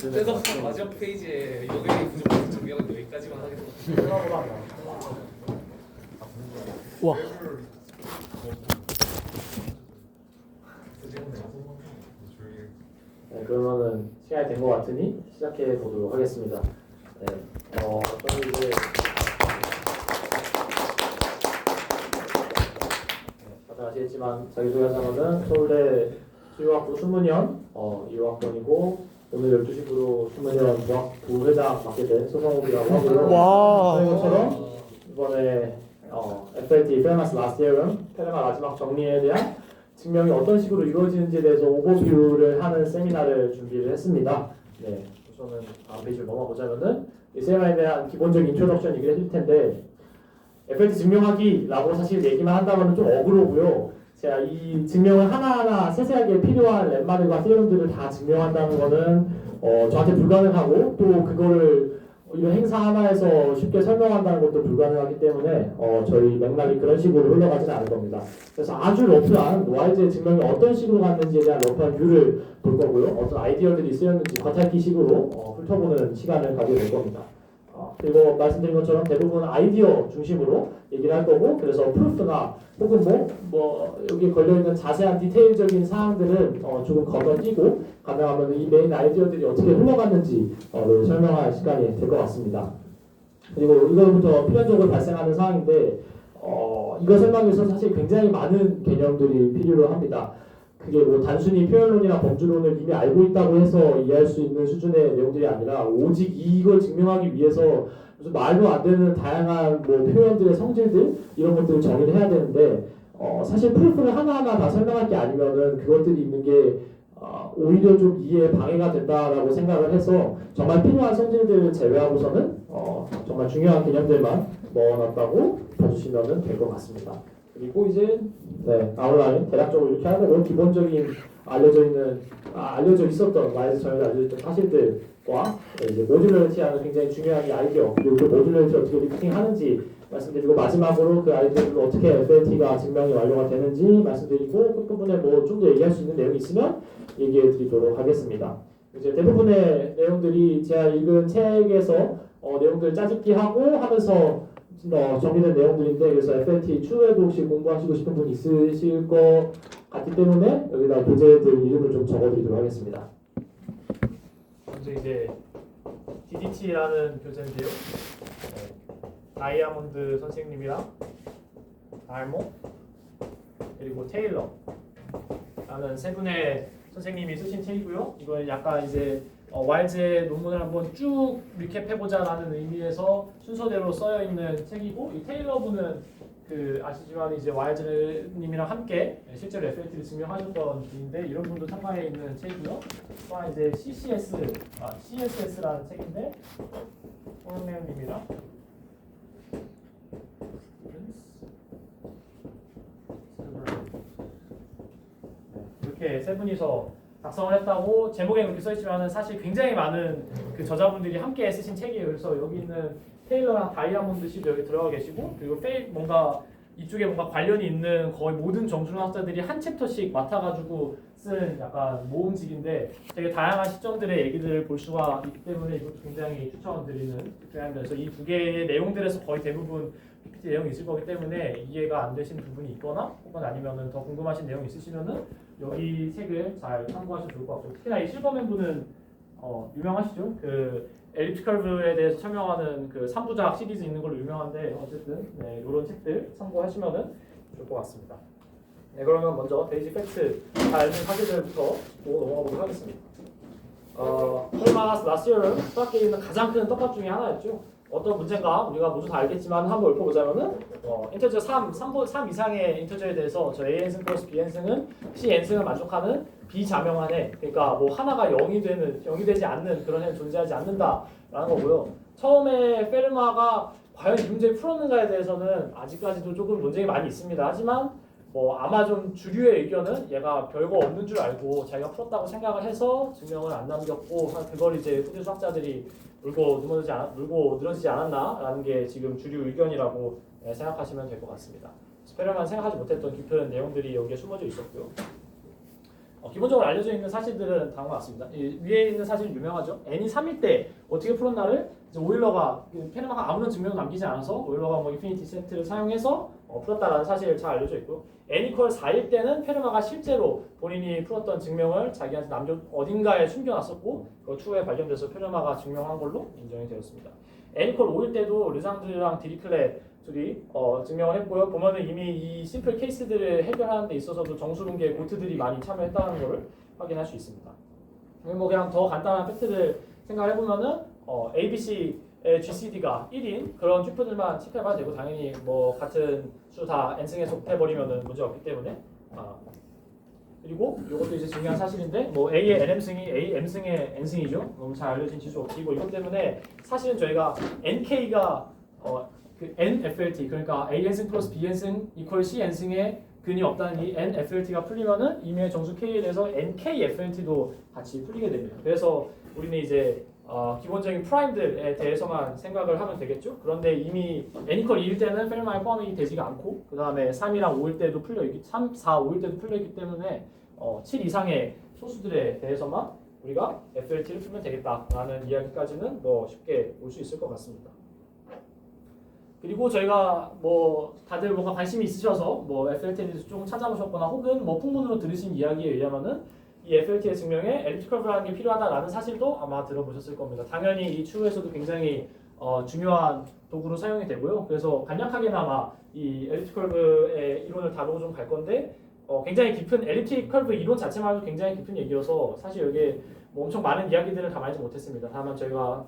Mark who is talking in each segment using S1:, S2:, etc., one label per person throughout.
S1: 그래서 마지막 페이지에 여기에 부족한 정리하고 여기까지만 하겠습니다.
S2: 와.
S3: 네, 그러면은 시간이 된 것 같으니 시작해 보도록 하겠습니다. 네, 저는 이제 다들 아시겠지만 자기소개하자면은 서울대 수유학부 순문현 2학번이고 오늘 12시부로 순문현 부회장 맡게 된 소성욱이라고 하고요.
S2: 와.
S3: 저희 것처럼 이번에 FLT Fairness Last Theorem 페르마 마지막 정리에 대한 증명이 어떤 식으로 이루어지는지에 대해서 오버뷰를 하는 세미나를 준비를 했습니다. 네, 우선은 다음 페이지로 넘어가 보자면은 이 세미나에 대한 기본적인 인트로덕션 얘기를 해줄 텐데 FLT 증명하기라고 사실 얘기만 한다면 좀 어그로고요. 제가 이 증명을 하나하나 세세하게 필요한 렛마들과 theorem들을 다 증명한다는 거는 저한테 불가능하고 또 그거를 이런 행사 하나에서 쉽게 설명한다는 것도 불가능하기 때문에 저희 맥락이 그런 식으로 흘러가지는 않을 겁니다. 그래서 아주 러프한 YG의 증명이 어떤 식으로 갔는지에 대한 러프한 뷰를 볼 거고요. 어떤 아이디어들이 쓰였는지 겉핥기식으로 훑어보는 시간을 가지게 될 겁니다. 그리고 말씀드린 것처럼 대부분 아이디어 중심으로 얘기를 할 거고 그래서 프루프나 혹은 뭐 여기 걸려있는 자세한 디테일적인 사항들은 조금 건너뛰고 가능하면 이 메인 아이디어들이 어떻게 흘러갔는지를 설명할 시간이 될 것 같습니다. 그리고 이거부터 필연적으로 발생하는 상황인데 이거 설명하기 위해서 사실 굉장히 많은 개념들이 필요로 합니다. 그게 뭐 단순히 표현론이나 범주론을 이미 알고 있다고 해서 이해할 수 있는 수준의 내용들이 아니라 오직 이걸 증명하기 위해서 무슨 말도 안 되는 다양한 뭐 표현들의 성질들 이런 것들을 정의를 해야 되는데 사실 프루프를 하나하나 다 설명할 게 아니면은 그것들이 있는 게 오히려 좀 이해에 방해가 된다라고 생각을 해서 정말 필요한 성질들을 제외하고서는 정말 중요한 개념들만 넣어놨다고 봐주시면 될 것 같습니다. 그리고 이제 아웃라인 대략적으로 이렇게 하고 기본적인 알려져 있었던 YS 전에도 알려졌던 사실들과 이제 모듈러리티하는 굉장히 중요한 이 아이디어 그리고 그 모듈러리티 어떻게 리프팅하는지 말씀드리고 마지막으로 그 아이디어를 어떻게 FLT가 증명이 완료가 되는지 말씀드리고 끝부분에 뭐 좀 더 얘기할 수 있는 내용이 있으면 얘기해 드리도록 하겠습니다. 이제 대부분의 내용들이 제가 읽은 책에서 내용들을 짜집기 하고 하면서 정리된 내용들인데 그래서 FLT 추후에도 혹시 공부하시고 싶은 분 있으실 것 같기 때문에 여기다 교재들 이름을 좀 적어드리도록 하겠습니다. 먼저 이제 DDT라는 교재인데요. 다이아몬드 선생님이랑 달모 그리고 테일러 라는 세 분의 선생님이 쓰신 책이고요. 이건 약간 이제 와일즈의 논문을 한번 쭉 리캡해보자라는 의미에서 순서대로 쓰여 있는 책이고 이 테일러 분은 그 아시지만 이제 와일즈님이랑 함께 실제로 FLT를 증명하셨던 분인데 이런 분도 참가해 있는 책이고요. 또한 이제 CSS라는 책인데 호르네님이랑 이렇게 세 분이서 작성을 했다고 제목에 그렇게 써있지만 사실 굉장히 많은 그 저자분들이 함께 쓰신 책이에요. 그래서 여기 있는 테일러랑 다이아몬드 씨도 여기 들어가 계시고 그리고 뭔가 이쪽에 뭔가 관련이 있는 거의 모든 정준학자들이 한 챕터씩 맡아가지고 쓴 약간 모음집인데 되게 다양한 시점들의 얘기들을 볼 수가 있기 때문에 이것도 굉장히 추천드리는 교양입니다. 그래서 이 두 개의 내용들에서 거의 대부분 PPT 내용이 있을 거기 때문에 이해가 안 되신 부분이 있거나 혹은 아니면은 더 궁금하신 내용이 있으시면은 여기 책을 잘 참고하시면 좋을 것 같고 특히나 이 실버맨 분은 유명하시죠? 그 엘립스 커브에 대해서 설명하는 그 3부작 시리즈 있는 걸로 유명한데 어쨌든 이런 책들 참고하시면은 좋을 것 같습니다. 네, 그러면 먼저 베이직 팩트 다 알는 사실들부터 보고 넘어가 보도록 하겠습니다. 페르마스 라스 티어럼 수학계에 있는 가장 큰 떡밥 중에 하나였죠. 어떤 문제인가 우리가 모두 다 알겠지만 한번 읊어보자면은 인터저 3 이상의 인터저에 대해서 저 AN승 플러스 BN승은 CN승을 만족하는 비자명한 해 그러니까 뭐 하나가 0이 되지 않는 그런 해는 존재하지 않는다라는 거고요. 처음에 페르마가 과연 이 문제를 풀었는가에 대해서는 아직까지도 조금 논쟁이 많이 있습니다. 하지만 뭐 아마 좀 주류의 의견은 얘가 별거 없는 줄 알고 자기가 풀었다고 생각을 해서 증명을 안 남겼고 그걸 이제 후대 수학자들이 물고 늘어지지 않았나라는 게 지금 주류 의견이라고 생각하시면 될 것 같습니다. 페르마는 생각하지 못했던 깊은 내용들이 여기에 숨어져 있었고요. 기본적으로 알려져 있는 사실들은 다음과 같습니다. 이 위에 있는 사실은 유명하죠. n이 3일 때 어떻게 풀었나를 이제 오일러가 페르마가 아무런 증명을 남기지 않아서 오일러가 뭐 인피니티 세트를 사용해서 풀었다라는 사실을 잘 알려져 있고 n 이퀄 4일 때는 페르마가 실제로 본인이 풀었던 증명을 자기한테 어딘가에 숨겨놨었고 그 추후에 발견돼서 페르마가 증명한 걸로 인정이 되었습니다. n 이퀄 5일 때도 르상드랑 디리클레 둘이 증명을 했고요. 보면은 이미 이 심플 케이스들을 해결하는 데 있어서도 정수분계의 고트들이 많이 참여했다는 것을 확인할 수 있습니다. 뭐 그냥 더 간단한 팩트를 생각해 보면은 ABC의 GCD가 1인 그런 튜플들만 체크해봐도 되고 당연히 뭐 같은 수 다 n승에 속해버리면은 문제 없기 때문에 그리고 이것도 이제 중요한 사실인데 뭐 A의 nm승이 Am승의 n승이죠. 너무 잘 알려진 지수 없이고 이것 때문에 사실은 저희가 nk가 그 nFLT 그러니까 AN승 플러스 BN승 이퀄 CN승의 근이 없다는 이 nFLT가 풀리면은 이미의 정수 K에 대해서 nkFLT도 같이 풀리게 됩니다. 그래서 우리는 이제 기본적인 프라임들에 대해서만 생각을 하면 되겠죠. 그런데 이미 n 이퀄 2일 때는 페르마에 포함이 되지가 않고 그 다음에 3이랑 5일 때도 풀려있기 3, 4, 5일 때도 풀려있기 때문에 7 이상의 소수들에 대해서만 우리가 FLT를 풀면 되겠다라는 이야기까지는 뭐 쉽게 올 수 있을 것 같습니다. 그리고 저희가 뭐 다들 뭔가 관심이 있으셔서 뭐 FLT에 대해서 조금 찾아보셨거나 혹은 뭐 풍문으로 들으신 이야기에 의하면은 이 FLT의 증명에 엘리프틱 커브라는 게 필요하다라는 사실도 아마 들어보셨을 겁니다. 당연히 이 추후에서도 굉장히 중요한 도구로 사용이 되고요. 그래서 간략하게나마 이 엘리프틱 커브의 이론을 다루고 좀 갈 건데 굉장히 깊은 엘리프틱 커브 이론 자체만 해도 굉장히 깊은 얘기여서 사실 여기에 뭐 엄청 많은 이야기들을 담아내지 못했습니다. 다만 저희가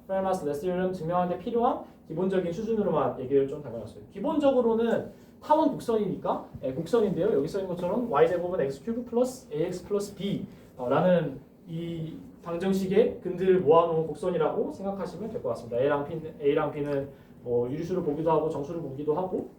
S3: 페르마스 레스 테오렘 증명하는 데 필요한 기본적인 수준으로만 얘기를 좀 담아놨어요. 기본적으로는 타원 곡선이니까 곡선인데요. 여기 써있는 것처럼 y제곱은 x³ 플러스 ax 플러스 b 라는 이 방정식의 근들을 모아놓은 곡선이라고 생각하시면 될 것 같습니다. A랑 B는 뭐 유리수를 보기도 하고 정수를 보기도 하고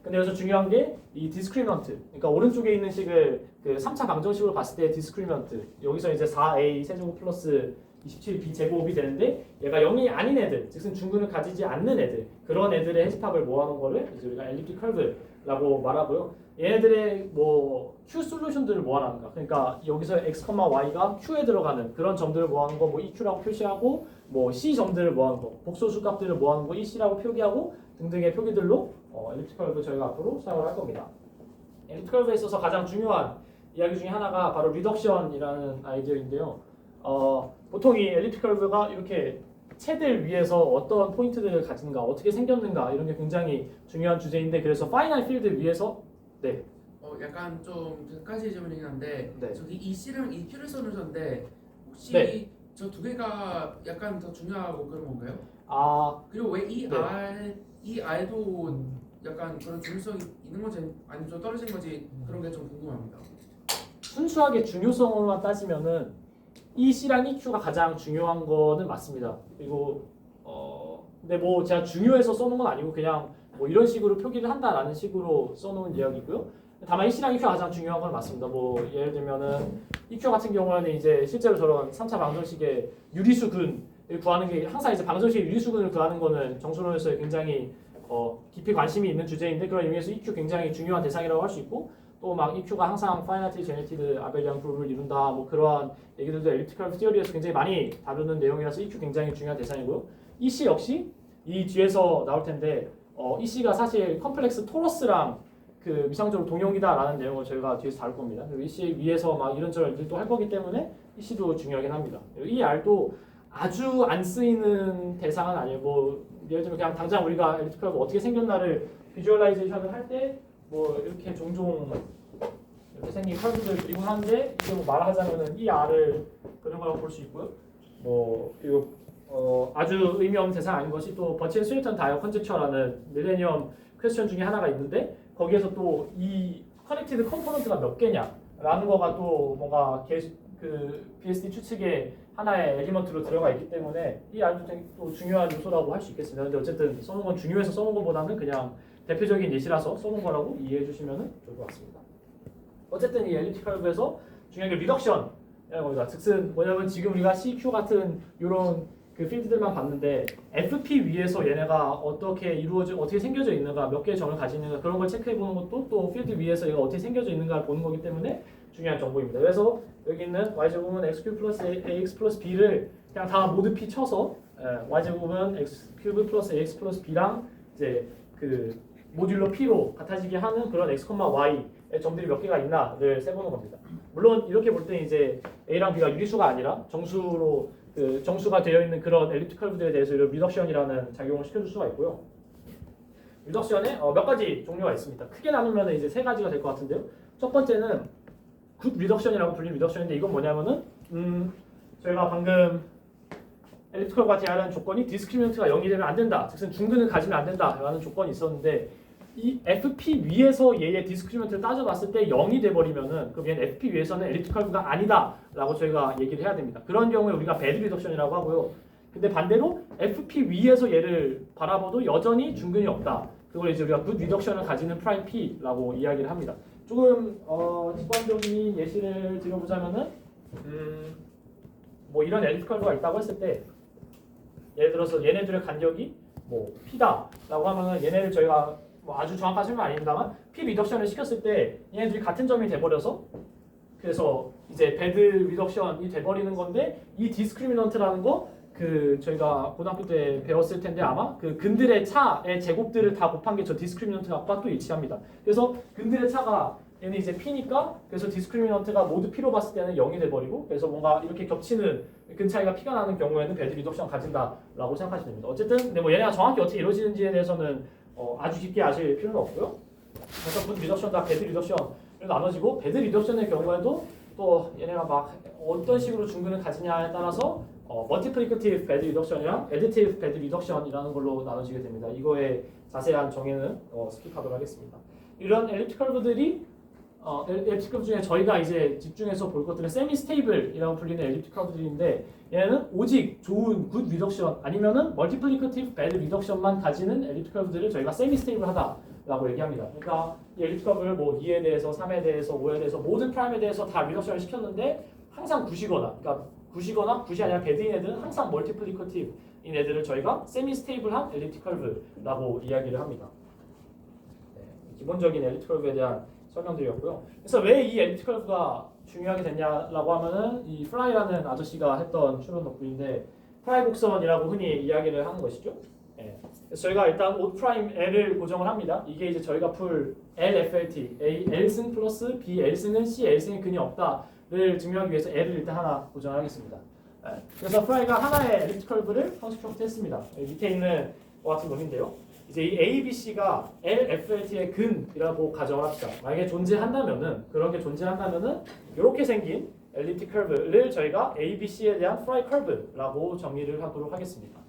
S3: 근데 여기서 중요한 게 이 디스크리먼트 그러니까 오른쪽에 있는 식을 그 3차 방정식으로 봤을 때 디스크리먼트 여기서 이제 4a 세제곱 플러스 27b 제곱이 되는데 얘가 0이 아닌 애들 즉은 중근을 가지지 않는 애들 그런 애들의 해집합을 모아놓은 거를 이제 우리가 엘리프틱 커브라고 말하고요. 얘네들의 뭐 Q 솔루션들을 모아놓는가 그러니까 여기서 x, y가 Q에 들어가는 그런 점들을 모아놓은 거 뭐 EQ라고 표시하고 뭐 C 점들을 모아놓은 거 복소수 값들을 모아놓은 거 EC라고 표기하고 등등의 표기들로 엘리프틱 커브 저희가 앞으로 사용을 할 겁니다. 엘리프틱 커브에 있어서 가장 중요한 이야기 중에 하나가 바로 리덕션이라는 아이디어인데요. 보통 이 엘리프틱 커브가 이렇게 채들 위에서 어떤 포인트들을 가진가, 어떻게 생겼는가 이런 게 굉장히 중요한 주제인데 그래서 파이나이트 필드 위에서 네.
S2: 약간 좀 까지 질문이긴 한데
S3: 네.
S2: 저기 EC랑 EQ를 써놓으셨는데 혹시
S3: 네.
S2: 저 두 개가 약간 더 중요하고 그런 건가요? 그리고 왜 이
S3: 네.
S2: R도 약간 그런 중요성이 있는 건지 아니면 좀 떨어진 건지 그런 게 좀 궁금합니다.
S3: 순수하게 중요성으로만 따지면은 EC랑 EQ가 가장 중요한 거는 맞습니다. 그리고 근데 뭐 제가 중요해서 써놓은 건 아니고 그냥 뭐 이런 식으로 표기를 한다라는 식으로 써놓은 이야기고요. 다만 EC랑 EQ가 가장 중요한 건 맞습니다. 뭐 예를 들면은 EQ 같은 경우에는 이제 실제로 저런 3차 방정식의 유리수근을 구하는 게 항상 이제 방정식의 유리수근을 구하는 거는 정수론에서 굉장히 깊이 관심이 있는 주제인데 그런 의미에서 EQ 굉장히 중요한 대상이라고 할 수 있고 또 막 EQ가 항상 파이나이트 제네티드 아벨리안 그룹을 이룬다 뭐 그러한 얘기들도 엘리프틱 커브 티어리에서 굉장히 많이 다루는 내용이라서 EQ 굉장히 중요한 대상이고요. EC 역시 이 뒤에서 나올 텐데 EC가 사실 컴플렉스 토러스랑 그 미상적으로 동형이다라는 내용을 저희가 뒤에서 다룰 겁니다. 그리고 EC 위에서 막 이런저런 일도 할 거기 때문에 EC도 중요하긴 합니다. 이 R도 아주 안 쓰이는 대상은 아니에요. 뭐 예를 들면 그냥 당장 우리가 엘리프틱 커브 어떻게 생겼나를 비주얼라이제이션을 할 때 뭐 이렇게 종종 이렇게 생긴 커브들 그리곤 하는데 이게 뭐 말하자면은 이 R을 그런 거라고 볼 수 있고요. 뭐 그리고 아주 의미 없는 대상 아닌 것이 또 버치앤 스웨턴 다이어 컨젝처라는 밀레니엄 퀘스천 중에 하나가 있는데 거기에서 또 이 커넥티드 컴포넌트가 몇 개냐라는 거가 또 뭔가 그 BSD 추측의 하나의 엘리먼트로 들어가 있기 때문에 이 R도 또 중요한 요소라고 할 수 있겠습니다. 근데 어쨌든 써놓은 건 중요해서 써놓은 것보다는 그냥 대표적인 예시라서 써놓은 거라고 이해해 주시면 좋을 것 같습니다. 어쨌든 이 엘리프틱 커브에서 중요한 게 리덕션이라는 겁니다. 즉슨 뭐냐면 지금 우리가 CQ 같은 이런 그 필드들만 봤는데 FP 위에서 얘네가 어떻게 생겨져 있는가, 몇 개의 점을 가지는가 그런 걸 체크해 보는 것도 또 필드 위에서 얘가 어떻게 생겨져 있는가를 보는 거기 때문에 중요한 정보입니다. 그래서 여기 있는 y제곱은 x³ 플러스 ax 플러스 b를 그냥 다 모두 p 쳐서 y제곱은 x³ 플러스 ax 플러스 b랑 이제 그 모듈러 p로 같아지게 하는 그런 x, y의 점들이 몇 개가 있나를 세보는 겁니다. 물론 이렇게 볼 때 이제 a랑 b가 유리수가 아니라 정수로 그 정수가 되어 있는 그런 엘립틱 커브들에 대해서 이런 리덕션이라는 작용을 시켜줄 수가 있고요. 리덕션에 몇 가지 종류가 있습니다. 크게 나누면 이제 세 가지가 될 것 같은데요. 첫 번째는 굿 리덕션이라고 불리는 리덕션인데 이건 뭐냐면은 저희가 방금 엘립틱 커브가 제한하는 조건이 디스크리미넌트가 0이 되면 안 된다. 즉슨 중근을 가지면 안 된다라는 조건이 있었는데 이 FP 위에서 얘의 디스크리미넌트를 따져봤을 때 0이 돼버리면은 그럼 얘는 FP 위에서는 엘립틱 커브가 아니다라고 저희가 얘기를 해야 됩니다. 그런 경우에 우리가 배드 리덕션이라고 하고요. 근데 반대로 FP 위에서 얘를 바라봐도 여전히 중근이 없다. 그걸 이제 우리가 굿 리덕션을 가지는 프라임 P라고 이야기를 합니다. 조금 직관적인 예시를 드려보자면은 뭐 이런 엘립틱 커브가 있다고 했을 때 예를 들어서 얘네들의 간격이 뭐 P다라고 하면은 얘네를 저희가 뭐 아주 정확한 설명 아닙니다만 P 리덕션을 시켰을 때 얘네들이 같은 점이 돼버려서 그래서 이제 배드 리덕션이 돼버리는 건데 이 디스크리미넌트라는 거 그 저희가 고등학교 때 배웠을 텐데 아마 그 근들의 차의 제곱들을 다 곱한 게 저 디스크리미넌트가 또 일치합니다. 그래서 근들의 차가 얘는 이제 P니까 그래서 디스크리미넌트가 모두 P로 봤을 때는 0이 돼버리고 그래서 뭔가 이렇게 겹치는 근 차이가 P가 나는 경우에는 배드 리덕션 가진다라고 생각하시면 됩니다. 어쨌든 근데 뭐 얘네가 정확히 어떻게 이루어지는지에 대해서는 아주 깊게 아실 필요는 없고요. 그래서 굿 리덕션 다 배드 리덕션으로 나눠지고 배드 리덕션의 경우에도 또 얘네가 막 어떤 식으로 중근을 가지냐에 따라서 멀티플리케이티브 배드 리덕션이랑 애디티브 배드 리덕션이라는 걸로 나눠지게 됩니다. 이거의 자세한 정의는 스킵하도록 하겠습니다. 이런 엘립틱 커브들이 엘립틱 커브 중에 저희가 이제 집중해서 볼 것들은 세미 스테이블이라고 불리는 엘립틱 커브들인데 얘는 오직 좋은 굿 리덕션 아니면은 멀티플리케이티브 배드 리덕션만 가지는 엘립틱 커브들을 저희가 세미 스테이블하다라고 얘기합니다. 그러니까 이 엘립틱 커브를 뭐 2에 대해서 3에 대해서 5에 대해서 모든 프라임에 대해서 다 리덕션을 시켰는데 항상 굿이거나 그러니까 굿이거나 굿이 아니라 배드인 애들은 항상 멀티플리케이티브인 애들을 저희가 세미 스테이블한 엘립틱 커브라고 이야기를 합니다. 네, 기본적인 엘립틱 커브에 대한 설명드렸고요. 그래서 왜 이 엘립틱 커브가 중요하게 됐냐라고 하면은 이 프라이라는 아저씨가 했던 추론 덕분인데 프라이 곡선이라고 흔히 이야기를 하는 것이죠. 네. 그래서 저희가 일단 O 프라임 L을 고정을 합니다. 이게 이제 저희가 풀 LFLT A L승 플러스 B L승은 C L승의 근이 없다를 증명하기 위해서 L을 일단 하나 고정하겠습니다. 네. 그래서 프라이가 하나의 엘립틱 커브를 컨스트럭트 했습니다. 밑에 있는 것 같은 놈인데요. 이제 이 A, B, C가 LFLT의 근이라고 가정을 합시다. 만약에 존재한다면은 그런 게 존재한다면은 이렇게 생긴 엘립틱 커브를 저희가 A, B, C에 대한 프라이 커브라고 정의를 하도록 하겠습니다.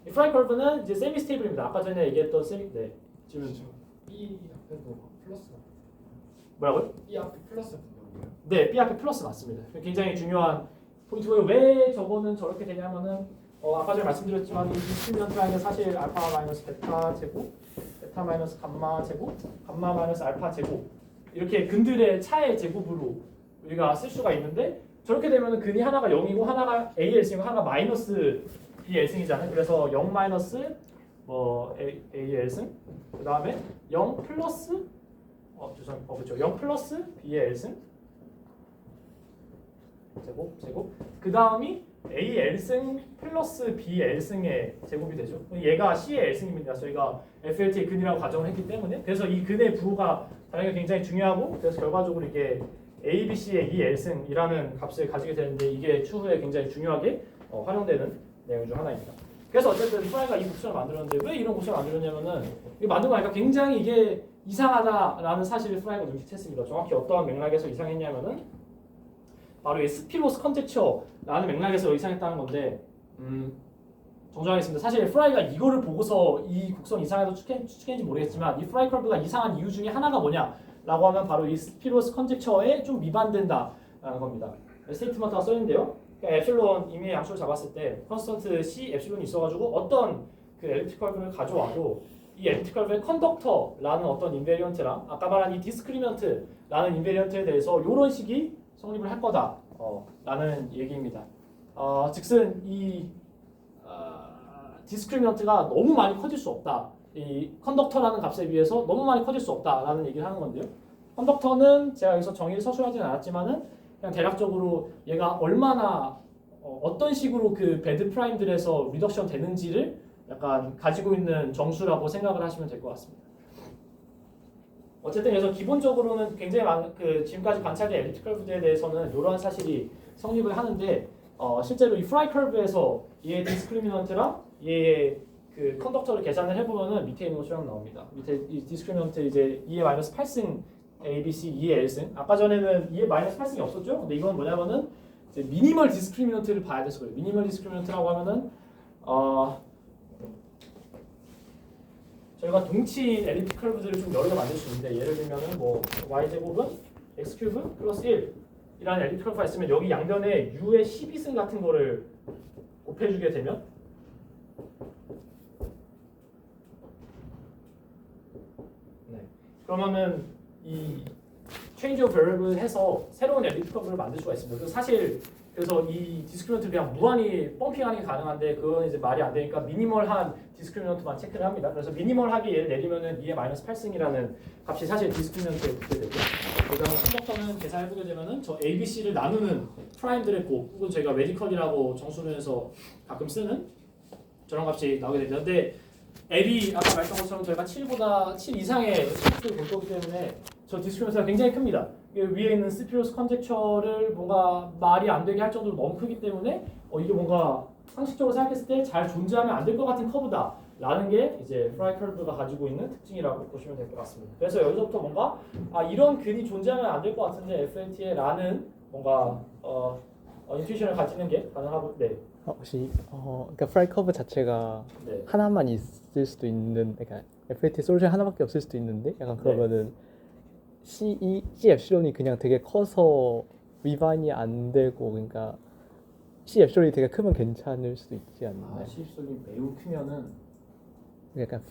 S3: 이 프라이 커브는 이제 세미 스테이블입니다. 아까 전에 얘기했던 세미 지금
S1: B 앞에 뭐 플러스가
S3: 뭐라고요?
S1: B 앞에 플러스 분명이에요.
S3: 네, B 앞에 플러스 맞습니다. 굉장히 중요한 포인트고요. 왜 저거는 저렇게 되냐면은 아까 전에 말씀드렸지만 이 디스크리미넌트 라인은 사실 알파 마이너스 베타 제곱, 베타 마이너스 감마 제곱, 감마 마이너스 알파 제곱 이렇게 근들의 차의 제곱으로 우리가 쓸 수가 있는데 저렇게 되면은 근이 하나가 0이고 하나가 AL승이고 하나가 마이너스 BL승이잖아요. 그래서 0 마이너스 뭐 AL승 그 다음에 0 플러스 그렇죠. 0 플러스 BL승 제곱 그 다음이 AL승 플러스 BL승의 제곱이 되죠. 얘가 C의 L승입니다. 저희가 FLT의 근이라고 가정을 했기 때문에 그래서 이 근의 부호가 당연히 굉장히 중요하고 그래서 결과적으로 이게 ABC의 2L승이라는 값을 가지게 되는데 이게 추후에 굉장히 중요하게 활용되는 내용 중 하나입니다. 그래서 어쨌든 프라이가 이 곡선을 만들었는데 왜 이런 곡선을 만들었냐면은 이게 만든 거 아니까 굉장히 이게 이상하다라는 사실을 프라이가 눈치챘습니다. 정확히 어떠한 맥락에서 이상했냐면은 바로 이 스피로스 컨젝처라는 맥락에서 이상했다는 건데 정정하겠습니다. 사실 프라이가 이거를 보고서 이 곡선 이상해서 추측했는지 모르겠지만 이 프라이 커브가 이상한 이유 중에 하나가 뭐냐라고 하면 바로 이 스피로스 컨젝처에 좀 미반된다라는 겁니다. 스테이트먼트가 써있는데요. 그러니까 엡실론 임의의 양수를 잡았을 때 컨스턴트 C 엡실론이 있어가지고 어떤 그 엘립틱 커브를 가져와도 이 엘립틱 커브의 컨덕터라는 어떤 인베리언트랑 아까 말한 이 디스크리미넌트라는 인베리언트에 대해서 이런 식이 성립을 할 거다 라는 얘기입니다. 즉슨 이 디스크리미넌트가 너무 많이 커질 수 없다. 이 컨덕터라는 값에 비해서 너무 많이 커질 수 없다라는 얘기를 하는 건데요. 컨덕터는 제가 여기서 정의를 서술하지는 않았지만은 그냥 대략적으로 얘가 얼마나 어떤 식으로 그 배드 프라임들에서 리덕션 되는지를 약간 가지고 있는 정수라고 생각을 하시면 될 것 같습니다. 어쨌든 그래서 기본적으로는 굉장히 많은 그 지금까지 관찰된 엘리트 커브에 대해서는 이러한 사실이 성립을 하는데 실제로 이 프라이 커브에서 얘의 디스크리미넌트랑 얘의 그 컨덕터를 계산을 해보면은 밑에 있는 것처럼 나옵니다. 밑에 이 디스크리미넌트 이제 2의 마이너스 8승 ABC 2의 L승. 아까 전에는 2의 마이너스 8승이 없었죠? 근데 이건 뭐냐면은 이제 미니멀 디스크리미넌트를 봐야 돼서 그래요. 미니멀 디스크리미넌트라고 하면은 저희가 동치인 엘리트 커브들을 좀 여러 개 만들 수 있는데 예를 들면은 뭐 y 제곱은 x 큐브 플러스 1이라는 엘리트 커브가 있으면 여기 양변에 u의 12승 같은 거를 곱해주게 되면 그러면은 이 change of variable 해서 새로운 엘리트 커브를 만들 수가 있습니다. 그래서 사실 그래서 이 디스크리미넌트를 그냥 무한히 펌핑하는 게 가능한데 그건 이제 말이 안 되니까 미니멀한 디스크리미넌트만 체크를 합니다. 그래서 미니멀하게 얘를 내리면은 2의 마이너스 8승이라는 값이 사실 디스크리미넌트에 붙게 되고 그다음에 컨덕터는 계산해보게 되면은 저 ABC를 나누는 프라임들의 곱 혹은 저희가 레디컬이라고 정수론에서 가끔 쓰는 저런 값이 나오게 됩니다. 근데 L이 아까 말했던 것처럼 저희가 7보다 7 이상의 수를 볼 거기 때문에 저 디스크리미넌트가 굉장히 큽니다. 위에 있는 스피로스 컨젝처를 뭔가 말이 안 되게 할 정도로 너무 크기 때문에 이게 뭔가 상식적으로 생각했을 때 잘 존재하면 안 될 것 같은 커브다 라는 게 이제 프라이 커브가 가지고 있는 특징이라고 보시면 될 것 같습니다. 그래서 여기서부터 뭔가 이런 근이 존재하면 안 될 것 같은데 FLT에 라는 뭔가 인투이션을 가지는 게 가능하고 네.
S4: 혹시 그러니까 프라이 커브 자체가
S3: 네.
S4: 하나만 있을 수도 있는 그러니까 FLT 솔루션 하나밖에 없을 수도 있는데 약간 그러면은 C 엡실론이 그냥 되게 커서 위반이 안 되고 그러니까 C 엡실론이 되게 크면 괜찮을 수도 있지 않나요?
S3: C 엡실론이 매우 크면은
S4: 약간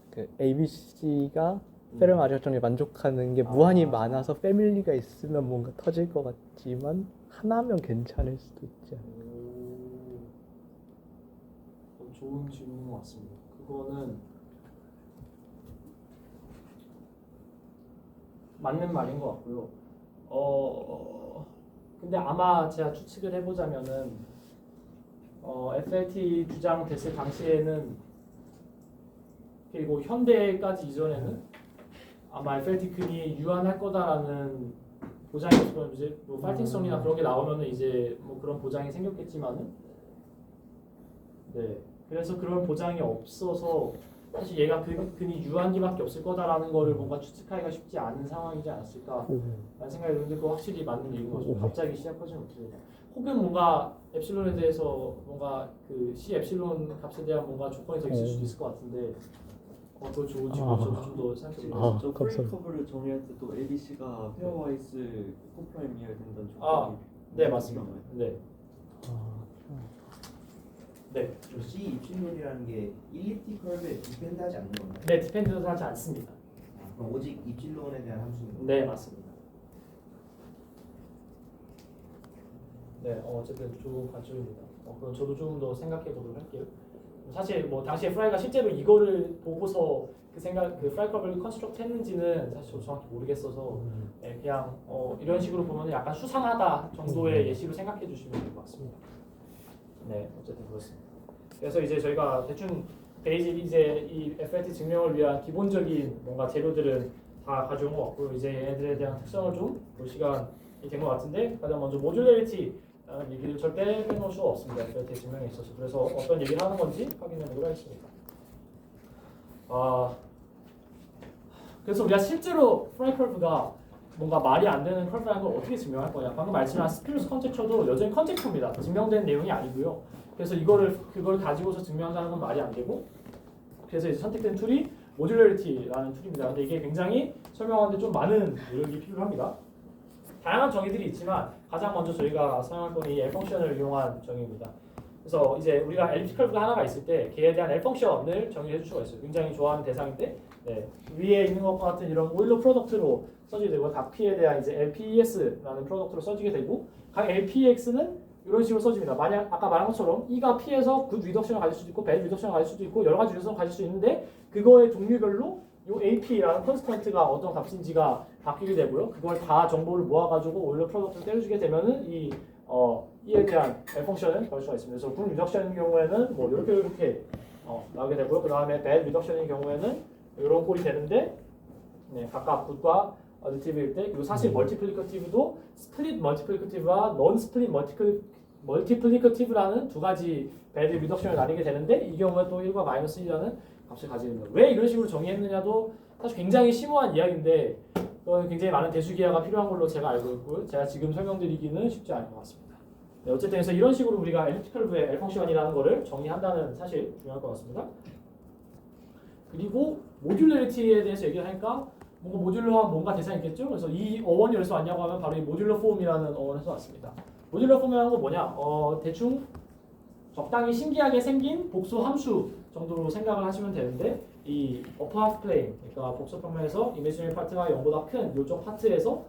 S4: 그 ABC가 페르마 아리아정에 만족하는 게 무한히 많아서 패밀리가 있으면 뭔가 터질 것 같지만 하나면 괜찮을 수도 있지 않나요?
S3: 좋은 질문인 것 같습니다. 그거는 맞는 말인 것 같고요. 근데 아마 제가 추측을 해보자면은 FLT 주장됐을 당시에는 그리고 현대까지 이전에는 아마 FLT 근이 유한할 거다라는 보장이 있으면 이제 뭐 팔팅성이나 그런 게 나오면은 이제 뭐 그런 보장이 생겼겠지만은 네. 그래서 그런 보장이 없어서 사실 얘가 근이 유한기밖에 없을 거다라는 거를 뭔가 추측하기가 쉽지 않은 상황이지 않았을까라는 생각이 드는데 그거 확실히 맞는 얘기인 거죠. 갑자기 C 커지면 어떻게 되냐. 혹은 뭔가 엡실론에 대해서 뭔가 그 C 엡실론 값에 대한 뭔가 조건이 더 있을 수도 있을 것 같은데 그거 좋은 질문 저도 좀 더 생각해보겠습니다.
S5: 저 프레임 커브를 정의할 때 또 ABC가 페어와이스 코프라임이어야 된다는 조건이
S3: 네 맞습니다. 네. 네.
S6: 저 C 입실론이라는 게 일리프틱 커브에 디펜드하지 않는 건가요?
S3: 네, 디펜드도 하지 않습니다.
S6: 그럼 오직 입실론에 대한 함수인
S3: 네, 맞습니다. 네, 어쨌든 좋은 관점입니다. 그럼 저도 좀 더 생각해 보도록 할게요. 사실 뭐 당시에 프라이가 실제로 이거를 보고서 그 프라이 커브를 컨스트럭트 했는지는 사실 저 정확히 모르겠어서 네, 그냥 이런 식으로 보면 약간 수상하다 정도의 예시로 생각해 주시면 될 것 같습니다. 네, 어쨌든 그렇습니다. 그래서 이제 저희가 대충 베이직 이제 이 FLT 증명을 위한 기본적인 뭔가 재료들은 다 가져온 것 같고요. 이제 얘네들에 대한 특성을 좀 볼 시간이 된 것 같은데 가장 먼저 모듈레리티 얘기를 절대 빼놓을 수가 없습니다. FLT 증명에 있어서. 그래서 어떤 얘기를 하는 건지 확인해 보도록 하겠습니다. 그래서 우리가 실제로 프라이 커브가 뭔가 말이 안 되는 커브라는 걸 어떻게 증명할 거냐. 방금 말씀한 스피루스 컨젝처도 여전히 컨젝처입니다. 증명된 내용이 아니고요. 그래서 그걸 가지고서 증명한다는 건 말이 안 되고 그래서 이제 선택된 툴이 모듈러리티라는 툴입니다. 근데 이게 굉장히 설명하는데 좀 많은 노력이 필요합니다. 다양한 정의들이 있지만 가장 먼저 저희가 사용할 건 이 L 펑션을 이용한 정의입니다. 그래서 이제 우리가 엘리프틱 커브가 하나가 있을 때 걔에 대한 L 펑션을 정의해 줄 수가 있어요. 굉장히 좋아하는 대상인데 네, 위에 있는 것과 같은 이런 오일러 프로덕트로 써지게 되고 각 P에 대한 이제 LPES라는 프로덕트로 써지게 되고 각 LPX는 이런 식으로 써집니다. 만약 아까 말한 것처럼 E가 P에서 굿 리덕션을 가질 수도 있고 배드 리덕션을 가질 수도 있고 여러 가지 리덕션을 가질 수 있는데 그거의 종류별로 이 AP라는 컨스턴트가 어떤 값인지가 바뀌게 되고요. 그걸 다 정보를 모아가지고 오일러 프로덕트를 떼어주게 되면은 이에 대한 L 펑션을 볼 수가 있습니다. 그래서 군 리덕션인 경우에는 뭐 이렇게 나오게 되고요. 그 다음에 bad 리덕션인 경우에는 이런 꼴이 되는데 네, 각각 굿과 어디티브일 때 그리고 사실 멀티플리커티브도 스플릿 멀티플리커티브와 non 스플릿 멀티플리커티브라는 두 가지 bad 리덕션을 나뉘게 되는데 이 경우에 또 1과 마이너스 1이라는 값을 가지게 됩니다. 왜 이런 식으로 정의했느냐도 사실 굉장히 심오한 이야기인데 굉장히 많은 대수기하가 필요한 걸로 제가 알고 있고요. 제가 지금 설명드리기는 쉽지 않을 것 같습니다. 네, 어쨌든 그래서 이런 식으로 우리가 엘리프티컬브의 L 펑션이라는 거를 정의한다는 사실 중요할 것 같습니다. 그리고 모듈러리티에 대해서 얘기를 하니까 뭔가 모듈러와 뭔가 대상이 있겠죠? 그래서 이 어원이 어디서 왔냐고 하면 바로 이 모듈러 폼이라는 어원에서 왔습니다. 모듈러 폼이라는 건 뭐냐? 대충 적당히 신기하게 생긴 복수 함수 정도로 생각을 하시면 되는데 이 어퍼 하프 플레인, 그러니까 복수 평면에서 이미지너리 파트가 0보다 큰 요쪽 파트에서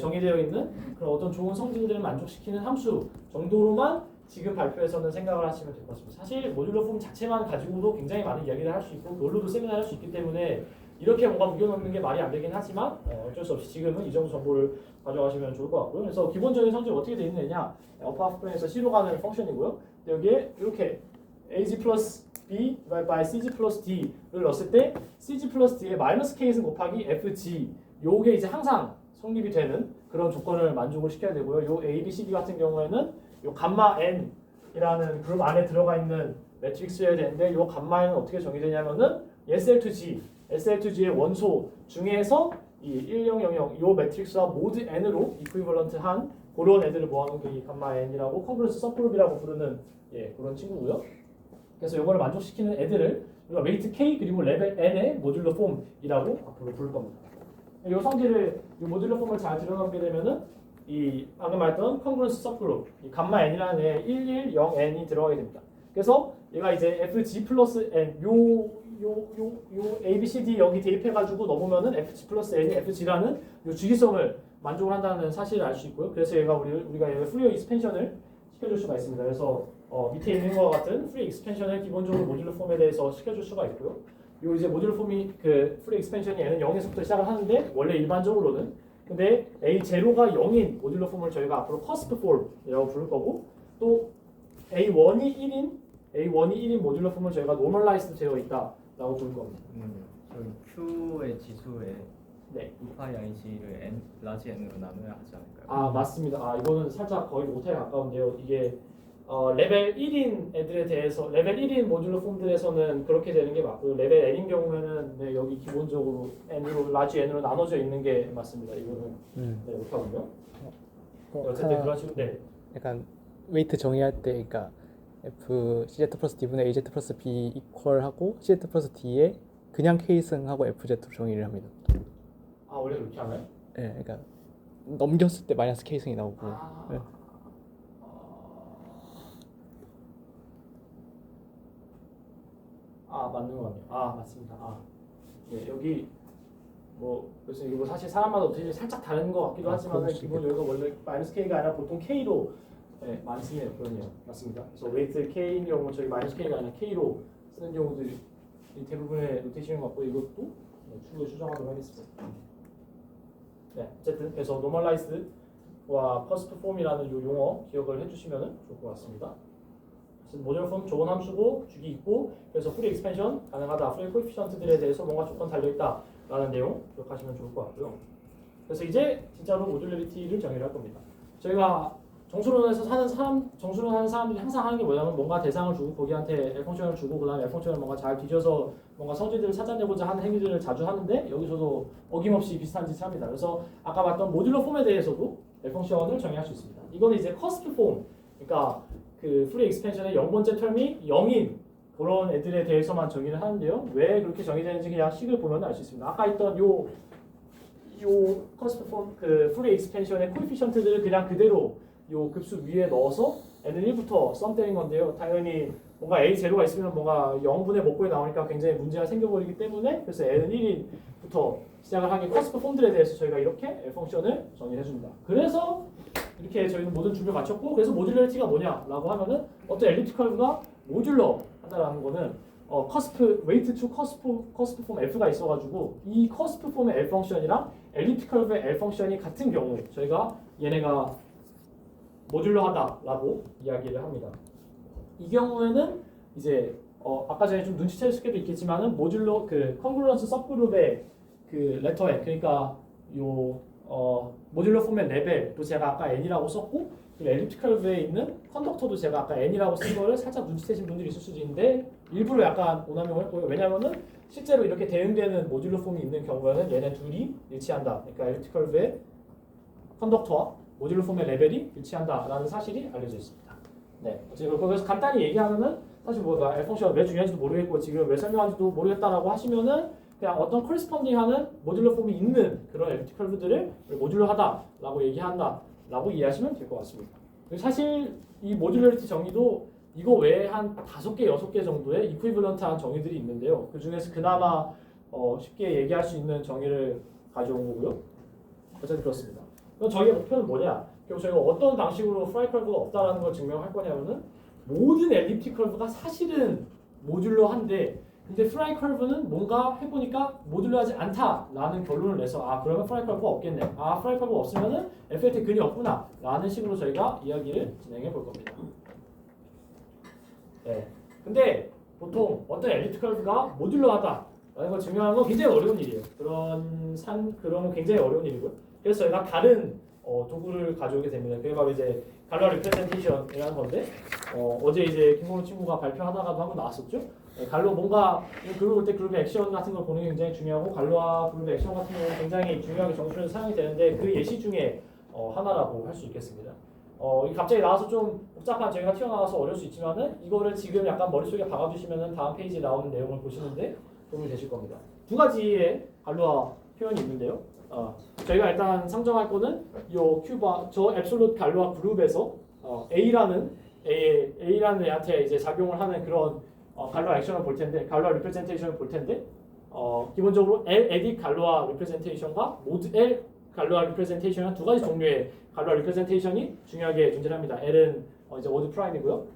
S3: 정의되어 있는 그런 어떤 좋은 성질들을 만족시키는 함수 정도로만 지금 발표에서는 생각을 하시면 될 것 같습니다. 사실 모듈러 폼 자체만 가지고도 굉장히 많은 이야기를 할 수 있고 그걸로도 세미나를 할 수 있기 때문에 이렇게 뭔가 묶여놓는 게 말이 안 되긴 하지만 어쩔 수 없이 지금은 이 정도 정보를 가져가시면 좋을 것 같고요. 그래서 기본적인 성질이 어떻게 되어 있느냐, 어퍼 하프 플레인에서 C로 가는 펑션이고요. 여기에 이렇게 AG 플러스 B by CG 플러스 D를 넣었을 때 CG 플러스 D의 마이너스 K승 곱하기 FG 요게 이제 항상 성립이 되는 그런 조건을 만족을 시켜야 되고요. 요 A, B, C, D 같은 경우에는 요 감마 N이라는 그룹 안에 들어가 있는 매트릭스여야 되는데 요 감마 N은 어떻게 정의되냐면은 SL2G, SL2G의 원소 중에서 이 1000, 요 매트릭스와 모드 N으로 이퀴벌런트한 그런 애들을 모아놓은 게 이 감마 N이라고 컨그루스 서그룹이라고 부르는 그런 친구고요. 그래서 이거를 만족시키는 애들을 우리가 웨이트 K 그리고 레벨 N의 모듈러 폼이라고 앞으로 부를 겁니다. 이 성질을 이 모듈러 폼을 잘 들여다보게 되면은 이 방금 말했던 컨그루스 서그룹 이 감마 N이라는 애 110N이 들어가게 됩니다. 그래서 얘가 이제 FG 플러스 N 요 A, B, C, D 여기 대입해가지고 넣으면은 FG 플러스 N이 FG라는 요 주기성을 만족을 한다는 사실을 알 수 있고요. 그래서 얘가 우리가 얘를 프리어 익스펜션을 시켜줄 수가 있습니다. 그래서 밑에 있는 것과 같은 프리 익스펜션을 기본적으로 모듈러 폼에 대해서 시켜줄 수가 있고요. 요 이제 모듈러 폼이 그 프리 익스펜션이 얘는 0에서부터 시작을 하는데 원래 일반적으로는 근데 A0가 0인 모듈러 폼을 저희가 앞으로 커스프 폼이라고 부를 거고 또 A1이 1인 모듈러 폼을 저희가 노멀라이즈드 되어 있다라고 부를 겁니다.
S7: 저희 Q의 지수에
S3: 네.
S7: 2파이 IG를 N, 라지 N으로 나눠야 하지 않을까요?
S3: 아 맞습니다. 이거는 살짝 거의 오타에 가까운데요. 이게 레벨 1인 애들에 대해서 레벨 1인 모듈러 폼들에서는 그렇게 되는 게 맞고요. 레벨 N인 경우에는 네, 여기 기본적으로 N으로 라지 N으로 나눠져 있는 게 맞습니다. 이거는 네, 오타군요. 어쨌든 그런 식으로 네.
S4: 약간 웨이트 정의할 때 그러니까 FCZ 플러스 D분의 AZ 플러스 B 이퀄하고 CZ 플러스 D에 그냥 K승하고 FZ로 정의를 합니다.
S3: 아 원래 그렇게 하나요?
S4: 네, 그러니까 넘겼을 때 마이너스 K승이 나오고 네.
S3: 맞는 것 같네요. 맞습니다. 네, 여기 그래서 이거 사실 사람마다 어떻게 살짝 다른 것 같기도 하지만 기본 여기가 원래 마이너스 K가 아니라 보통 K로 많이 쓰네요. 그러네요. 맞습니다. 그래서 웨이트 K인 경우 저희 마이너스 K가 아니라 K로 쓰는 경우들이 대부분의 노테이션인 것 같고 이것도 추후에 수정하도록 하겠습니다. 네, 어쨌든 그래서 노멀라이즈드와 퍼스트 폼이라는 이 용어 기억을 해주시면 좋을 것 같습니다. 모듈러 폼 좋은 함수고 주기 있고 그래서 프리 익스펜션 가능하다. 프리 코에피션트들에 대해서 뭔가 조건 달려있다라는 내용 기억하시면 좋을 것 같고요. 그래서 이제 진짜로 모듈러리티를 정의를 할 겁니다. 저희가 정수론에서 정수론 하는 사람들이 항상 하는 게 뭐냐면 뭔가 대상을 주고 거기한테 L 펑션을 주고 그 다음에 L 펑션을 뭔가 잘 뒤져서 뭔가 성질들을 찾아내고자 하는 행위들을 자주 하는데 여기서도 어김없이 비슷한 짓을 합니다. 그래서 아까 봤던 모듈러 폼에 대해서도 L 펑션을 정의할 수 있습니다. 이거는 이제 커스트 폼, 그러니까 그 프리 익스펜션의 0번째 텀이 0인 그런 애들에 대해서만 정의를 하는데요. 왜 그렇게 정의되는지 그냥 식을 보면 알 수 있습니다. 아까 있던 요 커스트 폼 그 프리 익스펜션의 코에피션트들을 그냥 그대로 요 급수 위에 넣어서 n은 1부터 썸 때린 건데요. 당연히 뭔가 a0가 있으면 뭔가 0분의 목골이 나오니까 굉장히 문제가 생겨버리기 때문에 그래서 n은 1부터 시작을 하기 커스프 폼들에 대해서 저희가 이렇게 L 펑션을 정의해 줍니다. 그래서 이렇게 저희는 모든 준비를 마쳤고 그래서 모듈러리티가 뭐냐라고 하면은 어떤 엘리프티컬브가 모듈러 한다라는 거는 커스프 웨이트 투 커스프 폼 F가 있어가지고 이 커스프 폼의 L 펑션이랑 엘리프틱 커브의 L 펑션이 같은 경우 저희가 얘네가 모듈러하다라고 이야기를 합니다. 이 경우에는 이제 아까 전에 좀 눈치챌 수도 있겠지만은 모듈러 그 컨글루언스 서브그룹의 그 레터에 그러니까 요 모듈러 포맷 레벨도 제가 아까 n이라고 썼고 그리고 엘리프틱 커브에 있는 컨덕터도 제가 아까 n이라고 쓴 거를 살짝 눈치채신 분들이 있을 수도 있는데 일부러 약간 오남용을 했고요. 왜냐면은 실제로 이렇게 대응되는 모듈러 폼이 있는 경우에는 얘네 둘이 일치한다. 그러니까 엘리프틱 커브의 컨덕터와 모듈러 폼의 레벨이 일치한다라는 사실이 알려져 있습니다. 네, 지금 그래서 간단히 얘기하면은 사실 뭐 L 펑션 왜 중요한지도 모르겠고 지금 왜 설명하는지도 모르겠다라고 하시면은 그냥 어떤 코레스폰딩하는 모듈러 폼이 있는 그런 엘리프틱 커브들을 모듈러하다라고 얘기한다라고 이해하시면 될 것 같습니다. 사실 이 모듈러리티 정의도 이거 외에 한 5개, 6개 정도의 이퀴블런트한 정의들이 있는데요. 그 중에서 그나마 쉽게 얘기할 수 있는 정의를 가져온 거고요. 어쨌든 그렇습니다. 그럼 저희의 목표는 뭐냐? 결국 저희가 어떤 방식으로 프라이 커브가 없다라는 걸 증명할 거냐면은 모든 엘립틱 커브가 사실은 모듈러한데 근데 프라이 커브는 뭔가 해보니까 모듈러하지 않다라는 결론을 내서 그러면 프라이 커브가 없겠네. 프라이 커브가 없으면은 FLT 근이 없구나 라는 식으로 저희가 이야기를 진행해 볼 겁니다. 네. 근데 보통 어떤 엘립틱 커브가 모듈러하다라는 걸 증명하는 건 굉장히 어려운 일이에요. 그런 건 굉장히 어려운 일이고요. 그래서 저희가 다른 도구를 가져오게 됩니다. 그게 바로 이제 갈루아 리프레젠테이션이라는 건데 어제 이제 김건우 친구가 발표하다가도 한번 나왔었죠. 갈루아 뭔가 그룹 올 때 그룹의 액션 같은 걸 보는 게 굉장히 중요하고 갈루아 그룹의 액션 같은 경우는 굉장히 중요하게 정수로 사용이 되는데 그 예시 중에 하나라고 할 수 있겠습니다. 갑자기 나와서 좀 복잡한 저희가 튀어나와서 어려울 수 있지만은 이거를 지금 약간 머릿속에 박아주시면은 다음 페이지에 나오는 내용을 보시는데 도움이 되실 겁니다. 두 가지의 갈루아 표현이 있는데요. 저희가 일단 상정할 거는 요 큐바 저 앱솔루트 갈루아 그룹에서 A라는 애한테 이제 작용을 하는 그런 갈루아 액션을 볼 텐데 갈루아 리프레젠테이션을 볼 텐데 기본적으로 L 에딕 갈루아 리프레젠테이션과 모드 L 갈루아 리프레젠테이션은 두 가지 종류의 갈루아 리프레젠테이션이 중요하게 존재합니다. L은 이제 워드 프라임이고요.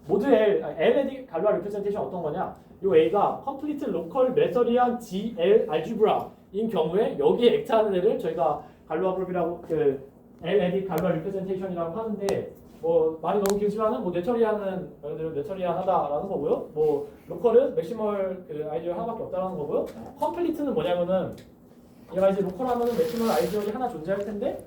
S3: 모드 L 에딕 갈루아 리프레젠테이션 어떤 거냐? 요 A가 complete local Noetherian GL algebra인 경우에 여기에 액트하는 애를 저희가 갈루아 그룹이라고 그 L 에딕 갈루아 리프레젠테이션이라고 하는데 뭐 말이 너무 길지만은 뭐 네터리안은 말 그대로 네터리안하다라는 거고요. 뭐 로컬은 맥시멀 그 아이디어 하나밖에 없다라는 거고요. 컴플리트는 뭐냐면은 얘가 이제 로컬하면은 맥시멀 아이디어이 하나 존재할 텐데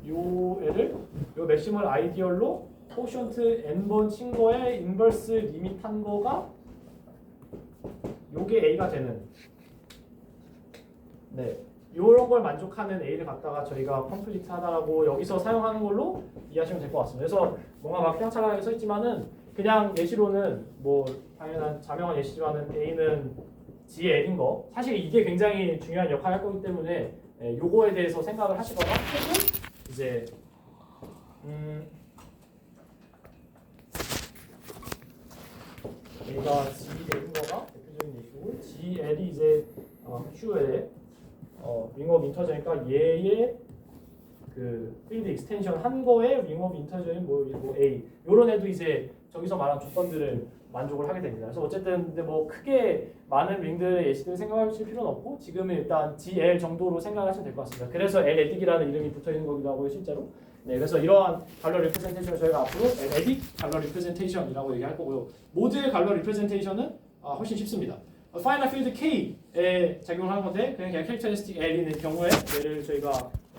S3: 요 애를 요 맥시멀 아이디얼로 코션트 n번 친 거에 인버스 리밋 한 거가 요게 A가 되는 네. 이런 걸 만족하는 A를 갖다가 저희가 컴플리트 하다라고 여기서 사용하는 걸로 이해하시면 될 것 같습니다. 그래서 뭔가 막 휘황찬란하게 써있지만은 그냥 예시로는 뭐 당연한 자명한 예시지만은 A는 GL인 거 사실 이게 굉장히 중요한 역할을 할 거기 때문에 요거에 대해서 생각을 하시거나 혹은 이제 A가 GL인 거가 대표적인 예시고 GL이 이제 Q의 윙업 인터저니까 얘의 그 필드 익스텐션 한 거에 윙업 인터저인 뭐 A 요런 애도 이제 저기서 말한 조건들을 만족을 하게 됩니다. 그래서 어쨌든 근데 뭐 크게 많은 윙들의 예시들을 생각하실 필요는 없고 지금은 일단 GL 정도로 생각하시면 될 것 같습니다. 그래서 L 에딕이라는 이름이 붙어 있는 거기도 하고요, 실제로. 네, 그래서 이러한 갈루아 리프레젠테이션을 저희가 앞으로 L 에딕 갈루아 리프레젠테이션이라고 얘기할 거고요. 모드의 갈루아 리프레젠테이션은 훨씬 쉽습니다. 파이널 필드 K에 작용을 하는 건데 그냥 캐릭터리스틱 L인 경우에 얘를 저희가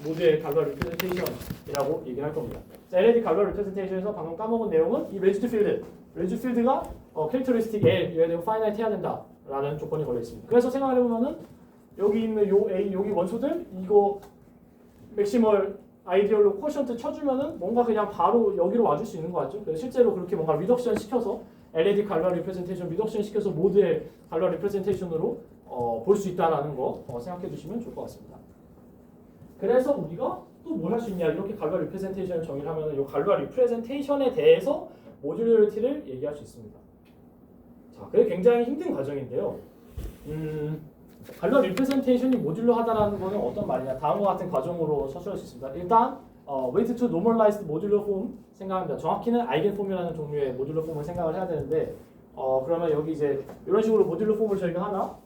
S3: 모드의 갈루아 리프레젠테이션이라고 얘기를 할 겁니다. LAD 갈루아 리프레젠테이션에서 방금 까먹은 내용은 이 레지드 필드가 캐릭터리스틱 L에 대한 파이널 해야 된다라는 조건이 걸려 있습니다. 그래서 생각을 해보면은 여기 있는 요 A 여기 원소들 이거 맥시멀 아이디얼로 쿼션트 쳐주면은 뭔가 그냥 바로 여기로 와줄 수 있는 것 같죠? 그래서 실제로 그렇게 뭔가 리덕션 시켜서 LAD 갈루아 리프레젠테이션 리덕션 시켜서 모드의 갈루아 리프레젠테이션으로 볼 수 있다라는 거 생각해 주시면 좋을 것 같습니다. 그래서 우리가 또 뭘 할 수 있냐 이렇게 갈루아 리프레젠테이션을 정의를 하면 이 갈루아 리프레젠테이션에 대해서 모듈러리티를 얘기할 수 있습니다. 자, 그게 굉장히 힘든 과정인데요. 갈루아 리프레젠테이션이 모듈러하다라는 거는 어떤 말이냐 다음과 같은 과정으로 서술할 수 있습니다. 일단 weight to normalized modular form 생각합니다. 정확히는 아이겐 폼이라는 종류의 모듈러 폼을 생각을 해야 되는데 그러면 여기 이제 이런 식으로 모듈러 폼을 저희가 하나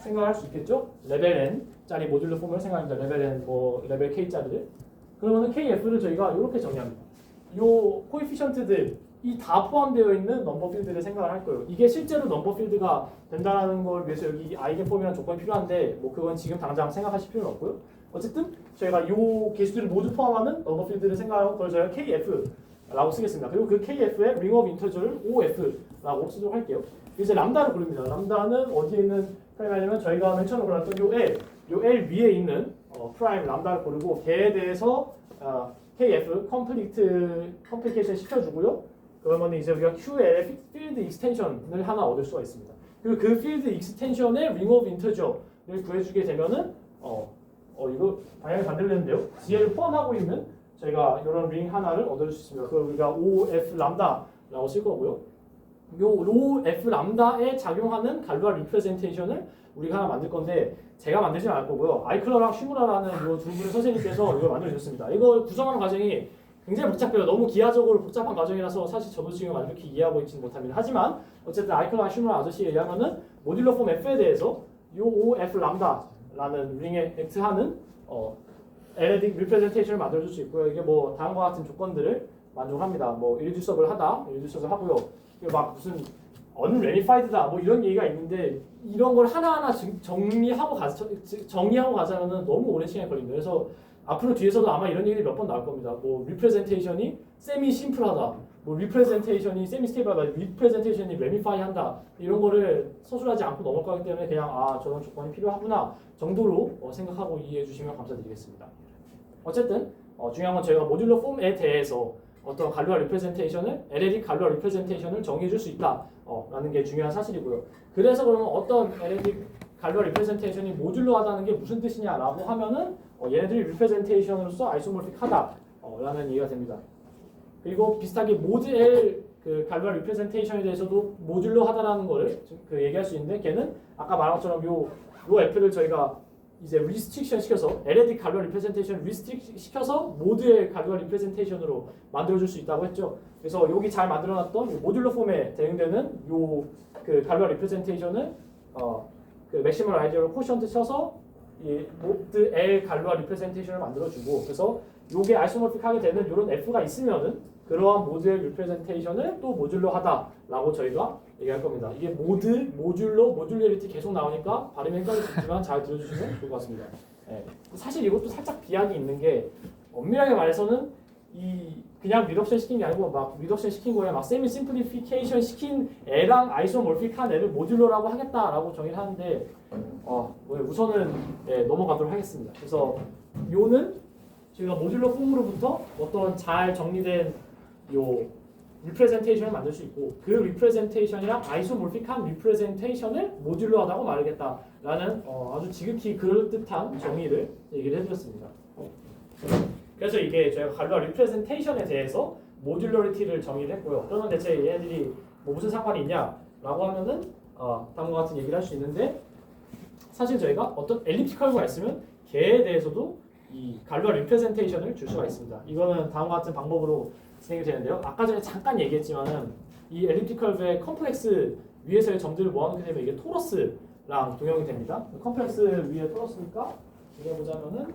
S3: 생각할 수 있겠죠? 레벨 n짜리 모듈러 폼을 생각합니다. 레벨 n 뭐 레벨 k짜리를. 그러면은 kf를 저희가 이렇게 정의합니다. 요 코에피션트들 이 다 포함되어 있는 넘버 필드를 생각을 할 거예요. 이게 실제로 넘버 필드가 된다는 걸 위해서 여기 아이겐 폼이라는 조건이 필요한데 뭐 그건 지금 당장 생각하실 필요는 없고요. 어쨌든 저희가 요 개수들을 모두 포함하는 넘버 필드를 생각하고 그걸 저희가 kf라고 쓰겠습니다. 그리고 그 kf의 ring of integer를 of라고 쓰도록 할게요. 이제 람다를 부릅니다. 람다는 어디에 있는 프라임이냐면 저희가 맨 처음에 골랐던 요 L 위에 있는 프라임 람다를 고르고 걔에 대해서 kf 컴플리케이션 시켜주고요. 그러면 이제 우리가 QL의 필드 익스텐션을 하나 얻을 수가 있습니다. 그리고 그 필드 익스텐션의 ring of integer를 구해주게 되면은 이거 방향이 반대로 되는데요. GL을 포함하고 있는 저희가 이런 링 하나를 얻을 수 있습니다. 그걸 우리가 OF 람다라고 쓸 거고요. 요 OF 람다에 작용하는 갈루아 리프레젠테이션을 우리가 하나 만들 건데 제가 만들지는 않을 거고요. 아이클러랑 슈무라라는 이 두 분의 선생님께서 이걸 만들어 주셨습니다. 이걸 구성하는 과정이 굉장히 복잡해요. 너무 기하적으로 복잡한 과정이라서 사실 저도 지금 완벽히 이해하고 있지는 못합니다. 하지만 어쨌든 아이클러랑 슈무라 아저씨에 의하면은 모듈러 폼 F에 대해서 요 OF 람다라는 링에 액트하는 에레딕 리프레젠테이션을 만들어줄 수 있고요. 이게 뭐 다음과 같은 조건들을 만족합니다. 뭐 irreducible 하다, irreducible 하고요. 막 무슨 unramified다 뭐 이런 얘기가 있는데 이런 걸 하나하나 정리하고 가자면은 너무 오랜 시간이 걸립니다. 그래서 앞으로 뒤에서도 아마 이런 얘기들이 몇 번 나올 겁니다. 뭐 리프레젠테이션이 세미 심플하다, 뭐 리프레젠테이션이 세미 스테이블하다, 리프레젠테이션이 레미파이한다 이런 거를 서술하지 않고 넘어갈 거기 때문에 그냥 저런 조건이 필요하구나 정도로 생각하고 이해해 주시면 감사드리겠습니다. 어쨌든 중요한 건 저희가 모듈러 폼에 대해서 어떤 갈루아 리프레젠테이션을 에레딕 갈루아 리프레젠테이션을 정의해 줄 수 있다 라는 게 중요한 사실이고요. 그래서 그러면 어떤 에레딕 갈루아 리프레젠테이션이 모듈러하다는 게 무슨 뜻이냐라고 하면은 얘네들이 리프레젠테이션으로서 아이소모픽하다 라는 얘기가 됩니다. 그리고 비슷하게 모드 L 그 갈루아 리프레젠테이션에 대해서도 모듈러하다라는 거를 얘기할 수 있는데 걔는 아까 말한 것처럼 요 F를 저희가 이제 리스트릭션 시켜서 에레딕 갈루아 리프레젠테이션 리스트릭 시켜서 모드의 갈루아 리프레젠테이션으로 만들어줄 수 있다고 했죠. 그래서 여기 잘 만들어놨던 모듈러 폼에 대응되는 요 그 갈루아 리프레젠테이션을 그 맥시멀 아이디어로 코션트 쳐서 이 모드 L 갈루아 리프레젠테이션을 만들어주고 그래서 요게 아이소모픽하게 되는 이런 F가 있으면은 그러한 모드의 리프레젠테이션을 또 모듈러하다라고 저희가 얘기할 겁니다. 이게 모듈러, 모듈리티 계속 나오니까 발음이 헷갈리지만 잘 들어주시면 좋을 것 같습니다. 네. 사실 이것도 살짝 비약이 있는 게 엄밀하게 말해서는 그냥 리덕션 시킨 게 아니고 막 리덕션 시킨 거에 막 세미 심플리피케이션 시킨 애랑 아이소몰픽한 애를 모듈러라고 하겠다라고 정의를 하는데 우선은 넘어가도록 하겠습니다. 그래서 요는 저희가 모듈러 폼으로부터 어떤 잘 정리된 요 리프레젠테이션을 만들 수 있고 그 리프레젠테이션이랑 아이소몰픽한 리프레젠테이션을 모듈러하다고 말하겠다라는 아주 지극히 그럴듯한 정의를 얘기를 해드렸습니다. 그래서 이게 저희가 갈루아 리프레젠테이션에 대해서 모듈러리티를 정의를 했고요. 그러면 대체 얘네들이 뭐 무슨 상관이 있냐라고 하면은 다음과 같은 얘기를 할 수 있는데 사실 저희가 어떤 엘립티컬브가 있으면 걔에 대해서도 이 갈루아 리프레젠테이션을 줄 수가 있습니다. 이거는 다음과 같은 방법으로 진행이 되는데요. 아까 전에 잠깐 얘기했지만은 이 엘립티컬브의 컴플렉스 위에서의 점들을 모아놓게 되면 이게 토러스랑 동형이 됩니다. 컴플렉스 위에 토러스니까 이거 보자면은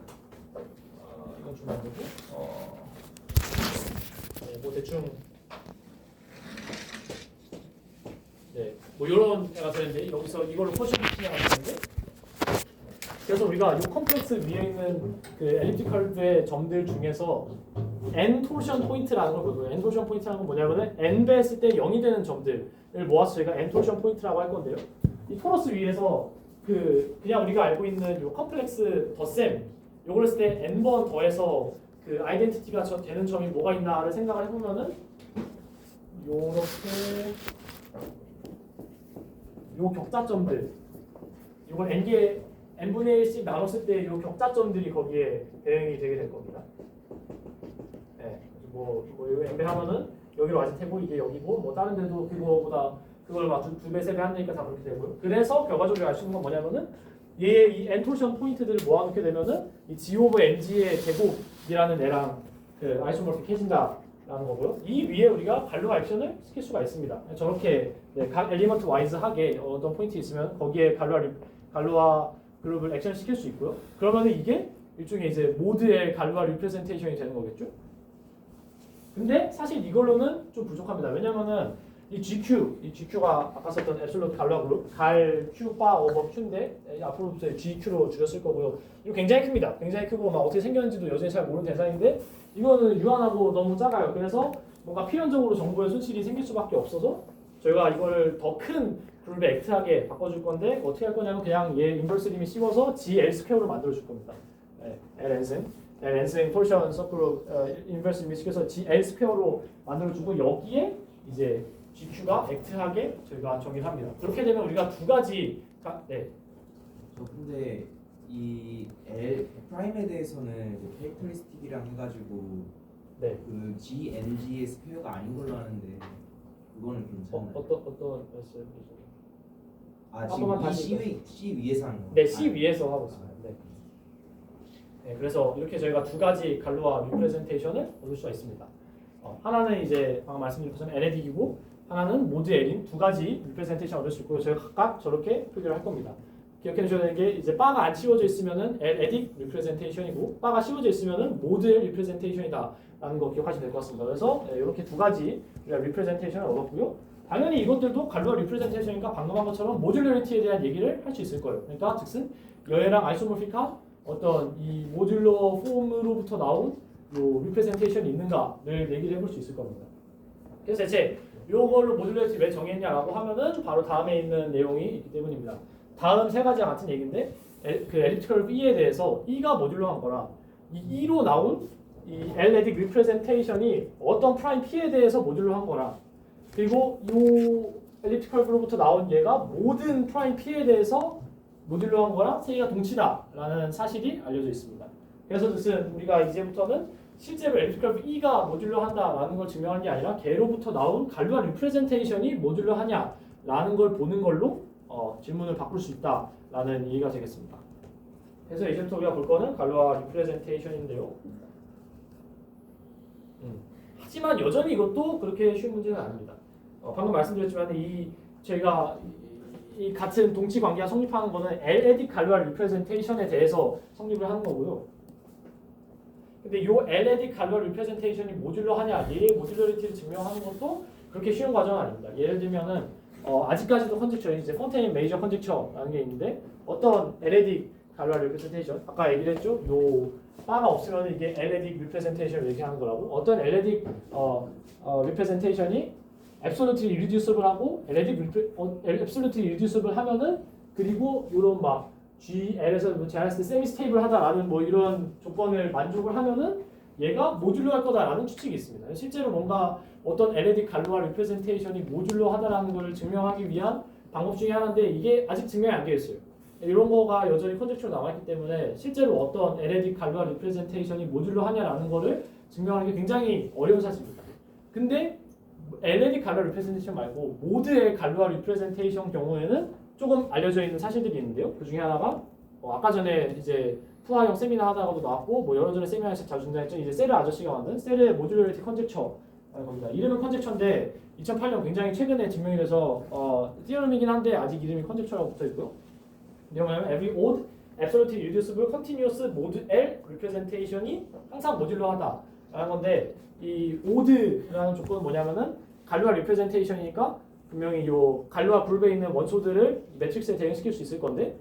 S3: 이건 주면 안 되고 뭐 대충 뭐 이런 애가 되는데 여기서 이걸로 포션팅하는 건데 그래서 우리가 이 컴플렉스 위에 있는 그 엘립티컬브의 점들 중에서 n 토션 포인트라는 걸 보고요. n 토션 포인트라는 건 뭐냐면은 n 배 했을 때 0이 되는 점들을 모아서 저희가 n 토션 포인트라고 할 건데요. 이 토러스 위에서 그냥 우리가 알고 있는 이 컴플렉스 덧셈 요걸 했을 때 n번 더해서 그 아이덴티티가 되는 점이 뭐가 있나를 생각을 해보면은 요렇게 요 격자점들 요걸 n분의 1씩 나눴을 때 요 격자점들이 거기에 대응이 되게 될 겁니다. 뭐 이거 n배 하면은 여기로 와질 테고 이게 여기고 뭐 다른 데도 그걸 막 두 배, 세 배 한다니까 다 그렇게 되고요. 그래서 결과적으로 알 수 있는 건 뭐냐면은 이 n 토션 포인트들을 모아놓게 되면은 이 g 오브 ng의 제곱이라는 애랑 그 아이소모픽해진다라는 거고요. 이 위에 우리가 갈루아 액션을 시킬 수가 있습니다. 저렇게 각 엘리먼트 와이즈하게 어떤 포인트 있으면 거기에 갈루아 갈루아 그룹을 액션 시킬 수 있고요. 그러면은 이게 일종의 이제 모드의 갈루아 리프레젠테이션이 되는 거겠죠. 근데 사실 이걸로는 좀 부족합니다. 왜냐면은 이 GQ가 아까 썼던 앱솔루트 갈루아 그룹 갈 Q 바 오버 Q인데 앞으로부터 GQ로 줄였을 거고요. 이거 굉장히 큽니다. 굉장히 크고 막 어떻게 생겼는지도 여전히 잘 모르는 대상인데 이거는 유한하고 너무 작아요. 그래서 뭔가 필연적으로 정보의 손실이 생길 수밖에 없어서 저희가 이거를 더 큰 그룹에 액트하게 바꿔줄 건데 어떻게 할 거냐면 그냥 얘 인버스 리미 씌워서 GL 스퀘어로 만들어 줄 겁니다. 네, L 포션 서클로 인버스 리미 시켜서 GL 스퀘어로 만들어 주고 여기에 이제 GQ가 액트하게 저희가 정의를 합니다. 그렇게 되면 우리가 두 가지 네.
S6: 저 근데 이 L 프라임에 대해서는 이제 캐릭터리스틱이랑 해가지고
S3: 네.
S6: 그 GNG의 스퀘어가 아닌 걸로 아는데 그거는 괜찮아요.
S3: 어떤 말씀이시죠?
S6: 아
S3: 한
S6: 지금
S3: 번만
S6: 이
S3: 다시
S6: C 위에서 하는 거.
S3: 네, C 위에서 하고 있습니다. 네. 네, 그래서 이렇게 저희가 두 가지 갈루아 리프레젠테이션을 얻을 수가 있습니다. 하나는 이제 방금 말씀드린 것처럼 LED이고 하나는 모드 L인 두 가지 리프레젠테이션 얻을 수 있고요. 저희가 각각 저렇게 표기를 할 겁니다. 기억해 주셔야 되는 게 이제 바가 안 씌워져 있으면은 LED 리프레젠테이션이고 바가 씌워져 있으면은 모드 L 리프레젠테이션이다 라는 거 기억하시면 될 것 같습니다. 그래서 이렇게 두 가지 리프레젠테이션을 얻었고요. 당연히 이것들도 갈루아 리프레젠테이션이니까 방금 한 것처럼 모듈러리티에 대한 얘기를 할 수 있을 거예요. 그러니까 즉슨 여해랑 아이소모픽한 어떤 이 모듈러 폼으로부터 나온 요 리프레젠테이션이 있는가를 얘기를 해볼 수 있을 겁니다. 그래서 대체 이걸로 모듈러리티 왜 정했냐라고 하면은 바로 다음에 있는 내용이 있기 때문입니다. 다음 세 가지와 같은 얘기인데 그 엘립티컬 E에 대해서 E가 모듈러한 거라 이 E로 나온 이 엘레딕 리프레젠테이션이 어떤 프라임 P에 대해서 모듈러한 거라 그리고 이 엘립티컬 B로부터 나온 얘가 모든 프라임 P에 대해서 모듈러한 거랑 세 개가 동치다라는 사실이 알려져 있습니다. 그래서 즉슨 우리가 이제부터는 실제로 엘립티컬 E가 모듈러한다라는 걸 증명한 게 아니라 걔로부터 나온 갈루아 리프레젠테이션이 모듈러하냐라는 걸 보는 걸로 질문을 바꿀 수 있다라는 이해가 되겠습니다. 그래서 이제부터 우리가 볼 거는 갈루아 리프레젠테이션인데요. 하지만 여전히 이것도 그렇게 쉬운 문제는 아닙니다. 방금 말씀드렸지만 저희가 이 같은 동치 관계가 성립하는 거는 L-에딕 갈루아 리프레젠테이션에 대해서 성립을 하는 거고요. 근데 이 L-에딕 갈루아 리프레젠테이션이 모듈러하냐, 얘의 모듈러리티를 증명하는 것도 그렇게 쉬운 과정은 아닙니다. 예를 들면은 아직까지도 컨젝처, 이제 컨테인 메이저 컨젝처라는 게 있는데 어떤 L-에딕 갈루아 리프레젠테이션, 아까 얘기를 했죠. 요 바가 없으면 이게 L-에딕 리프레젠테이션을 얘기하는 거라고. 어떤 L-에딕 리프레젠테이션이 absolutely irreducible하고 absolutely irreducible 하면은 그리고 이런 막 GL에서 제안했을 때 세미 스테이블하다라는 뭐 이런 조건을 만족을 하면은 얘가 모듈러할 거다라는 추측이 있습니다. 실제로 뭔가 어떤 L-에딕 갈루아 리프레젠테이션이 모듈러하다라는 것을 증명하기 위한 방법 중에 하나인데 이게 아직 증명이 안 되어 있어요. 이런 거가 여전히 컨젝처로 남아있기 때문에 실제로 어떤 L-에딕 갈루아 리프레젠테이션이 모듈러하냐라는 거를 증명하는 게 굉장히 어려운 사실입니다. 근데 L-에딕 갈루아 리프레젠테이션 말고 모드의 갈루아 리프레젠테이션 경우에는 조금 알려져 있는 사실들이 있는데요. 그 중에 하나가 아까 전에 이제 푸아형 세미나 하다가도 나왔고 뭐 여러 전에 세미나에서 자주 등장했죠. 이제 세르 아저씨가 만든 세르의 모듈러리티 컨젝처 겁니다. 이름은 컨젝처인데 2008년 굉장히 최근에 증명이 돼서 티어럼이긴 한데 아직 이름이 컨젝처라고 붙어 있고요. 이게 뭐냐면 every odd absolutely irreducible continuous mode L representation이 항상 모듈러하다라는 건데 이 odd라는 조건은 뭐냐면은 갈루아 리프레젠테이션이니까 분명히 요 갈루아 그룹에 있는 원소들을 매트릭스에 대응시킬 수 있을 건데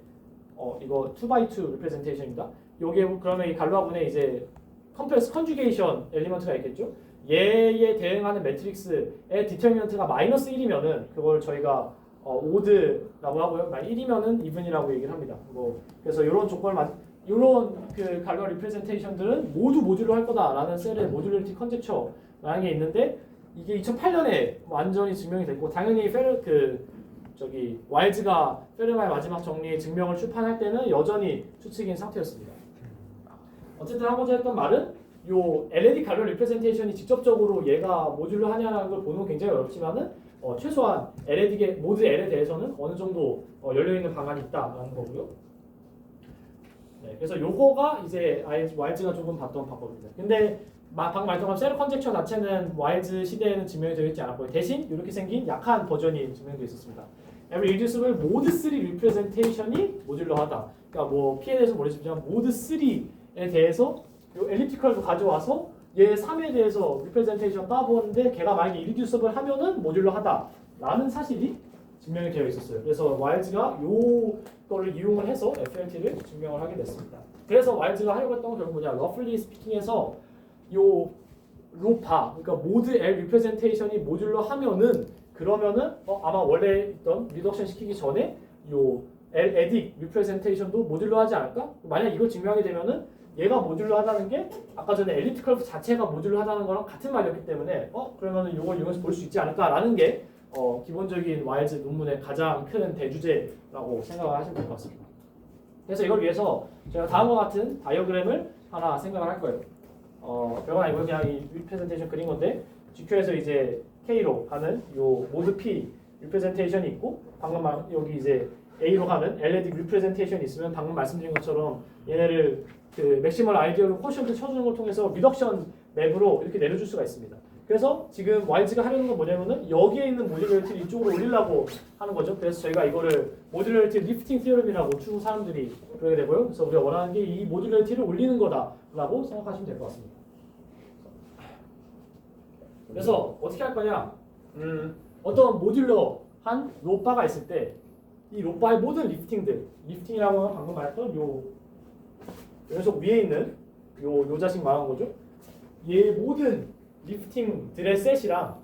S3: 이거 2x2 리프레젠테이션입니다. 요게 그러면 이 갈루아군에 이제 컴플렉스 컨주게이션 엘리먼트가 있겠죠. 얘에 대응하는 매트릭스의 디터미넌트가 마이너스 1이면은 그걸 저희가 오드라고 하고요. 만약 1이면은 이븐이라고 얘기를 합니다. 그래서 이런 조건을 이런 그 갈루아 리프레젠테이션들은 모두 모듈러 할 거다라는 셀의 모듈러리티 컨젝처라는 게 있는데 이게 2008년에 완전히 증명이 됐고 당연히 와일즈가 페르마의 마지막 정리의 증명을 출판할 때는 여전히 추측인 상태였습니다. 어쨌든 하고자 했던 말은 요 L-에딕 갈루아 리프레젠테이션이 직접적으로 얘가 모듈러 하냐라는 걸 보는 건 굉장히 어렵지만은 최소한 L-에딕의 모드 L에 대해서는 어느 정도 열려있는 방안이 있다라는 거고요. 네, 그래서 요거가 이제 와일즈가 조금 봤던 방법입니다. 근데 방금 말했던 세르 컨젝처 자체는 와일즈 시대에는 증명이 되어 있지 않았고요. 대신 이렇게 생긴 약한 버전이 증명되어 있었습니다. every irreducible mode 3 representation이 모듈러하다. 그러니까 뭐 P에 대해서 모르겠지만 mode 3에 대해서 요 엘리프티컬도 가져와서 얘 3에 대해서 representation 따보는데 걔가 만약에 irreducible 하면은 모듈러하다라는 사실이 증명이 되어 있었어요. 그래서 와일즈가 요거를 이용을 해서 FLT를 증명을 하게 됐습니다. 그래서 와일즈가 하려고 했던 건 결국 뭐냐, roughly speaking에서 요 로파, 그러니까 모드 L 리프레젠테이션이 모듈러 하면은 그러면은 아마 원래 있던 리덕션 시키기 전에 요 L 에딕 리프레젠테이션도 모듈러 하지 않을까? 만약 이걸 증명하게 되면은 얘가 모듈러 하다는 게 아까 전에 엘리프틱 커브 자체가 모듈러 하다는 거랑 같은 말이었기 때문에 그러면은 이걸 이용해서 볼 수 있지 않을까라는 게 기본적인 와일즈 논문의 가장 큰 대주제라고 생각을 하시면 될 것 같습니다. 그래서 이걸 위해서 제가 다음과 같은 다이어그램을 하나 생각을 할 거예요. 별건 아니고 그냥 이 리프레젠테이션 그린 건데 GQ에서 이제 K로 가는 요 모드 P 리프레젠테이션이 있고 방금 여기 이제 A로 가는 엘레딕 리프레젠테이션이 있으면 방금 말씀드린 것처럼 얘네를 그 맥시멀 아이디어로 쿼션트 쳐주는 걸 통해서 리덕션 맵으로 이렇게 내려줄 수가 있습니다. 그래서 지금 와일즈가 하려는 건 뭐냐면은 여기에 있는 모듈러리티를 이쪽으로 올리려고 하는 거죠. 그래서 저희가 이거를 모듈러리티 리프팅 티어럼이라고 추구 사람들이 그러게 되고요. 그래서 우리가 원하는 게 이 모듈러리티를 올리는 거다라고 생각하시면 될 것 같습니다. 그래서 어떻게 할 거냐? 어떤 모듈러한 로바가 있을 때 이 로바의 모든 리프팅이라고 하면 방금 말했던 요 녀석 위에 있는 요 자식 말한 거죠. 얘 모든 리프팅들의 셋이랑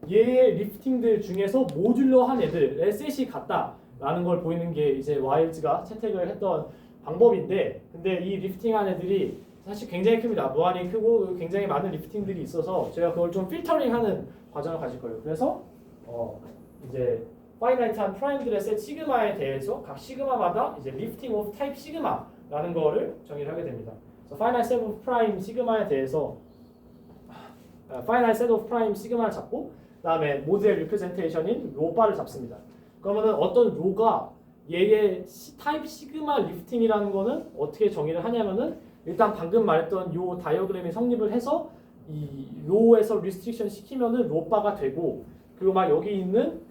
S3: 얘의 리프팅들 중에서 모듈러한 애들의 셋이 같다라는 걸 보이는 게 이제 와일즈가 채택을 했던 방법인데, 근데 이 리프팅한 애들이 사실 굉장히 큽니다. 무한히 크고 굉장히 많은 리프팅들이 있어서 제가 그걸 좀 필터링하는 과정을 가질 거예요. 그래서 이제 파이나이트한 프라임들의 셋 시그마에 대해서 각 시그마마다 이제 리프팅 오브 타입 시그마라는 거를 정의를 하게 됩니다. 그래서 파이나이트 셋 오브 프라임 시그마에 대해서 파이나이트 셋 오브 프라임 시그마를 잡고 그다음에 모델 리프레젠테이션인 로바를 잡습니다. 그러면은 어떤 로가 얘의 타입 시그마 리프팅이라는 거는 어떻게 정의를 하냐면은 일단 방금 말했던 요 다이어그램이 성립을 해서 이 로에서 리스트릭션 시키면은 로바가 되고, 그리고 막 여기 있는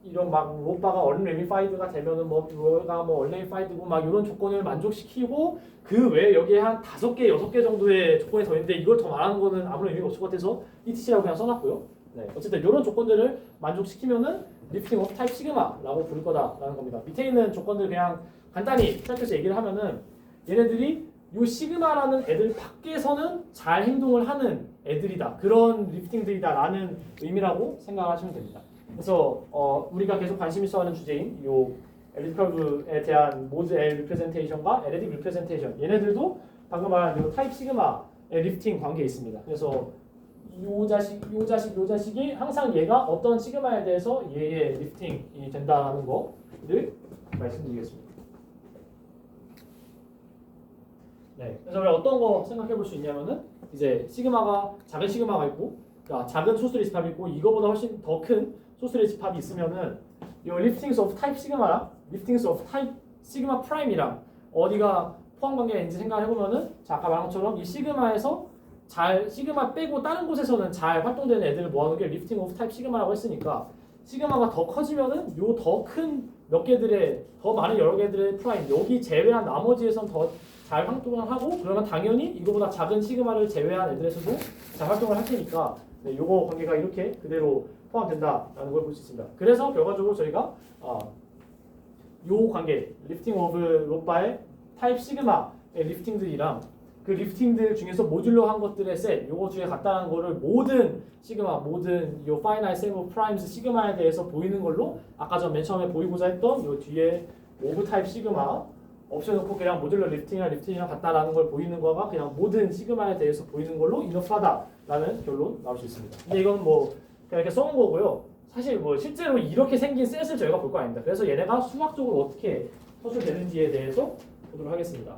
S3: 이런 막 로바가 언레미파이드가 되면은 뭐 로가 뭐 언레미파이드고 막 이런 조건을 만족시키고 그 외에 여기에 한 5개, 6개 정도의 조건이 더 있는데 이걸 더 말하는 거는 아무런 의미가 없을 것 같아서 ETC라고 그냥 써놨고요. 네, 어쨌든 이런 조건들을 만족시키면은 리프팅 오브 타입 시그마라고 부를 거다라는 겁니다. 밑에 있는 조건들 그냥 간단히 살펴서 얘기를 하면은 얘네들이 요 시그마라는 애들 밖에서는 잘 행동을 하는 애들이다, 그런 리프팅들이다라는 의미라고 생각하시면 됩니다. 그래서 우리가 계속 관심 있어하는 주제인 요 엘리트 커브에 대한 모드 L 리프레젠테이션과 엘레딕 리프레젠테이션, 얘네들도 방금 말한 요 타입 시그마의 리프팅 관계에 있습니다. 그래서 요 자식이 항상 얘가 어떤 시그마에 대해서 얘의 리프팅이 된다는 거를 말씀드리겠습니다. 네, 그래서 우리 어떤 거 생각해 볼 수 있냐면은 이제 시그마가 작은 시그마가 있고, 그러니까 작은 소스의 집합이 있고 이거보다 훨씬 더 큰 소스의 집합이 있으면은 이 리프팅스 오브 타입 시그마랑 리프팅스 오브 타입 시그마 프라임이랑 어디가 포함 관계가 있는지 생각을 해보면은 자, 아까 말한 것처럼 이 시그마에서 시그마 빼고 다른 곳에서는 잘 활동되는 애들을 모아놓은 게 리프팅 오브 타입 시그마라고 했으니까 시그마가 더 커지면은 요 더 큰 몇 개들의 더 많은 여러 개들의 프라임 여기 제외한 나머지에선 더 잘 활동을 하고, 그러면 당연히 이거보다 작은 시그마를 제외한 애들에서도 잘 활동을 할 테니까 네, 요거 관계가 이렇게 그대로 포함된다라는 걸 볼 수 있습니다. 그래서 결과적으로 저희가 요 관계 리프팅 오브 로바의 타입 시그마의 리프팅들이랑 그 리프팅들 중에서 모듈러 한 것들의 셋 요거 중에 같다는 거를 모든 시그마, 모든 요 파이나이트 셋 오브 프라임스 시그마에 대해서 보이는 걸로 아까 전 맨 처음에 보이고자 했던 요 뒤에 오브 타입 시그마 없애놓고 그냥 모듈러 리프팅이랑 같다라는 걸 보이는 거가 그냥 모든 시그마에 대해서 보이는 걸로 이너프하다라는 결론 나올 수 있습니다. 근데 이건 뭐 그냥 이렇게 써놓은 거고요. 사실 뭐 실제로 이렇게 생긴 셋을 저희가 볼 거 아닙니다. 그래서 얘네가 수학적으로 어떻게 서술되는지에 대해서 보도록 하겠습니다.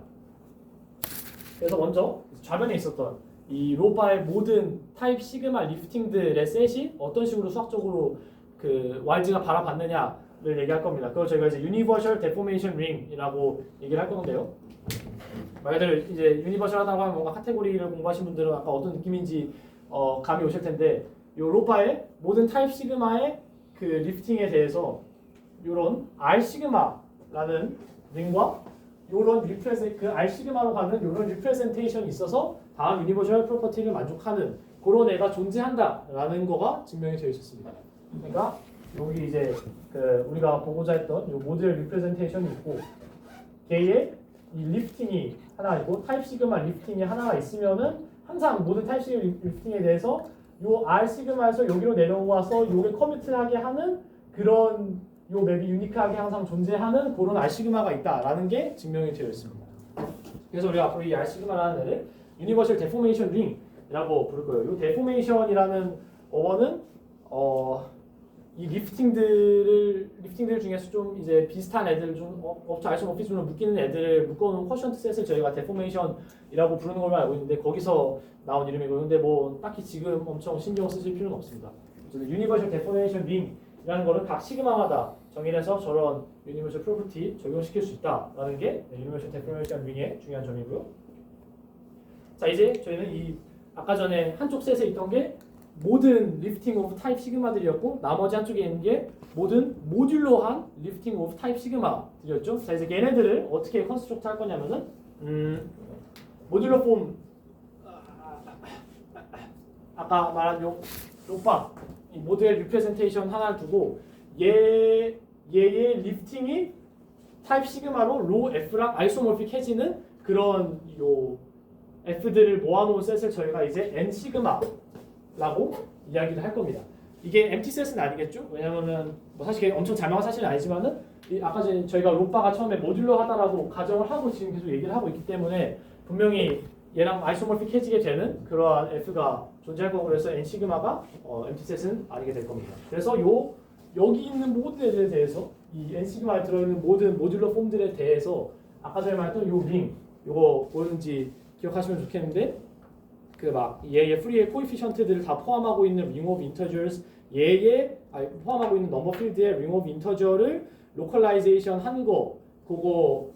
S3: 그래서 먼저 좌변에 있었던 이 로바의 모든 타입 시그마 리프팅들의 셋이 어떤 식으로 수학적으로 그 와일즈가 바라봤느냐를 얘기할 겁니다. 그걸 저희가 이제 유니버셜 데포메이션 링이라고 얘기를 할 건데요. 말 그대로 이제 유니버셜하다고 하면 뭔가 카테고리를 공부하신 분들은 아까 어떤 느낌인지 감이 오실 텐데, 요 로바의 모든 타입 시그마의 그 리프팅에 대해서 요런 R 시그마라는 링과 요런 그 R 시그마로 가는 요런 리프레젠테이션이 있어서 다음 유니버셜 프로퍼티를 만족하는 그런 애가 존재한다라는 거가 증명이 되어 있었습니다. 그러니까 여기 이제 그 우리가 보고자 했던 요 모델 리프레젠테이션이 있고 걔의 이 리프팅이 하나 있고 타입 시그마 리프팅이 하나가 있으면은 항상 모든 타입 시그마 리프팅에 대해서 요 R 시그마에서 여기로 내려와서 요게 커뮤트하게 하는 그런 요 맵이 유니크하게 항상 존재하는 그런 R 시그마가 있다라는 게 증명이 되어 있습니다. 그래서 우리가 앞으로 이 R 시그마라는 애를 유니버셜 데포메이션 링이라고 부를 거예요. 이 데포메이션이라는 어원은 이 리프팅들 중에서 좀 이제 비슷한 애들 좀 아이소모피즘으로 묶이는 애들을 묶어놓은 쿼션트 셋을 저희가 데포메이션이라고 부르는 걸로 알고 있는데 거기서 나온 이름이고요. 근데 뭐 딱히 지금 엄청 신경 쓰실 필요는 없습니다. 유니버셜 데포메이션 링이라는 거를 각 시그마마다 정의해서 저런 유니버셜 프로퍼티 적용시킬 수 있다라는 게 유니버셜 데포메이션 링의 중요한 점이고요. 자 이제 저희는 이 아까 전에 한쪽 셋에 있던 게 모든 리프팅 오브 타입 시그마들이었고 나머지 한쪽에 있는 게 모든 모듈러한 리프팅 오브 타입 시그마들이었죠. 자 이제 얘네들을 어떻게 컨스트럭트 할 거냐면은 모듈러 폼 아까 말한 요 바 이 모델 리프레젠테이션 하나 두고 얘의 리프팅이 타입 시그마로 로 F랑 아이소모픽해지는 그런 요 F들을 모아놓은 셋을 저희가 이제 N 시그마라고 이야기를 할 겁니다. 이게 empty 셋은 아니겠죠? 왜냐면은 뭐 사실 엄청 자명한 사실은 아니지만은 아까 전에 저희가 로빠가 처음에 모듈러 하다라고 가정을 하고 지금 계속 얘기를 하고 있기 때문에 분명히 얘랑 아이소모픽해지게 되는 그러한 F가 존재할 거고 그래서 N 시그마가 empty 셋은 아니게 될 겁니다. 그래서 여기 있는 모든 애들에 대해서 이 N 시그마에 들어있는 모든 모듈러 폼들에 대해서 아까 전에 말했던 요 링 요거 뭐였는지 기억하시면 좋겠는데 그 막 얘의 프리의 코이피션트들을 다 포함하고 있는 ring of integers 포함하고 있는 넘버 필드의 ring of integer를 로컬라이제이션 한 거 그거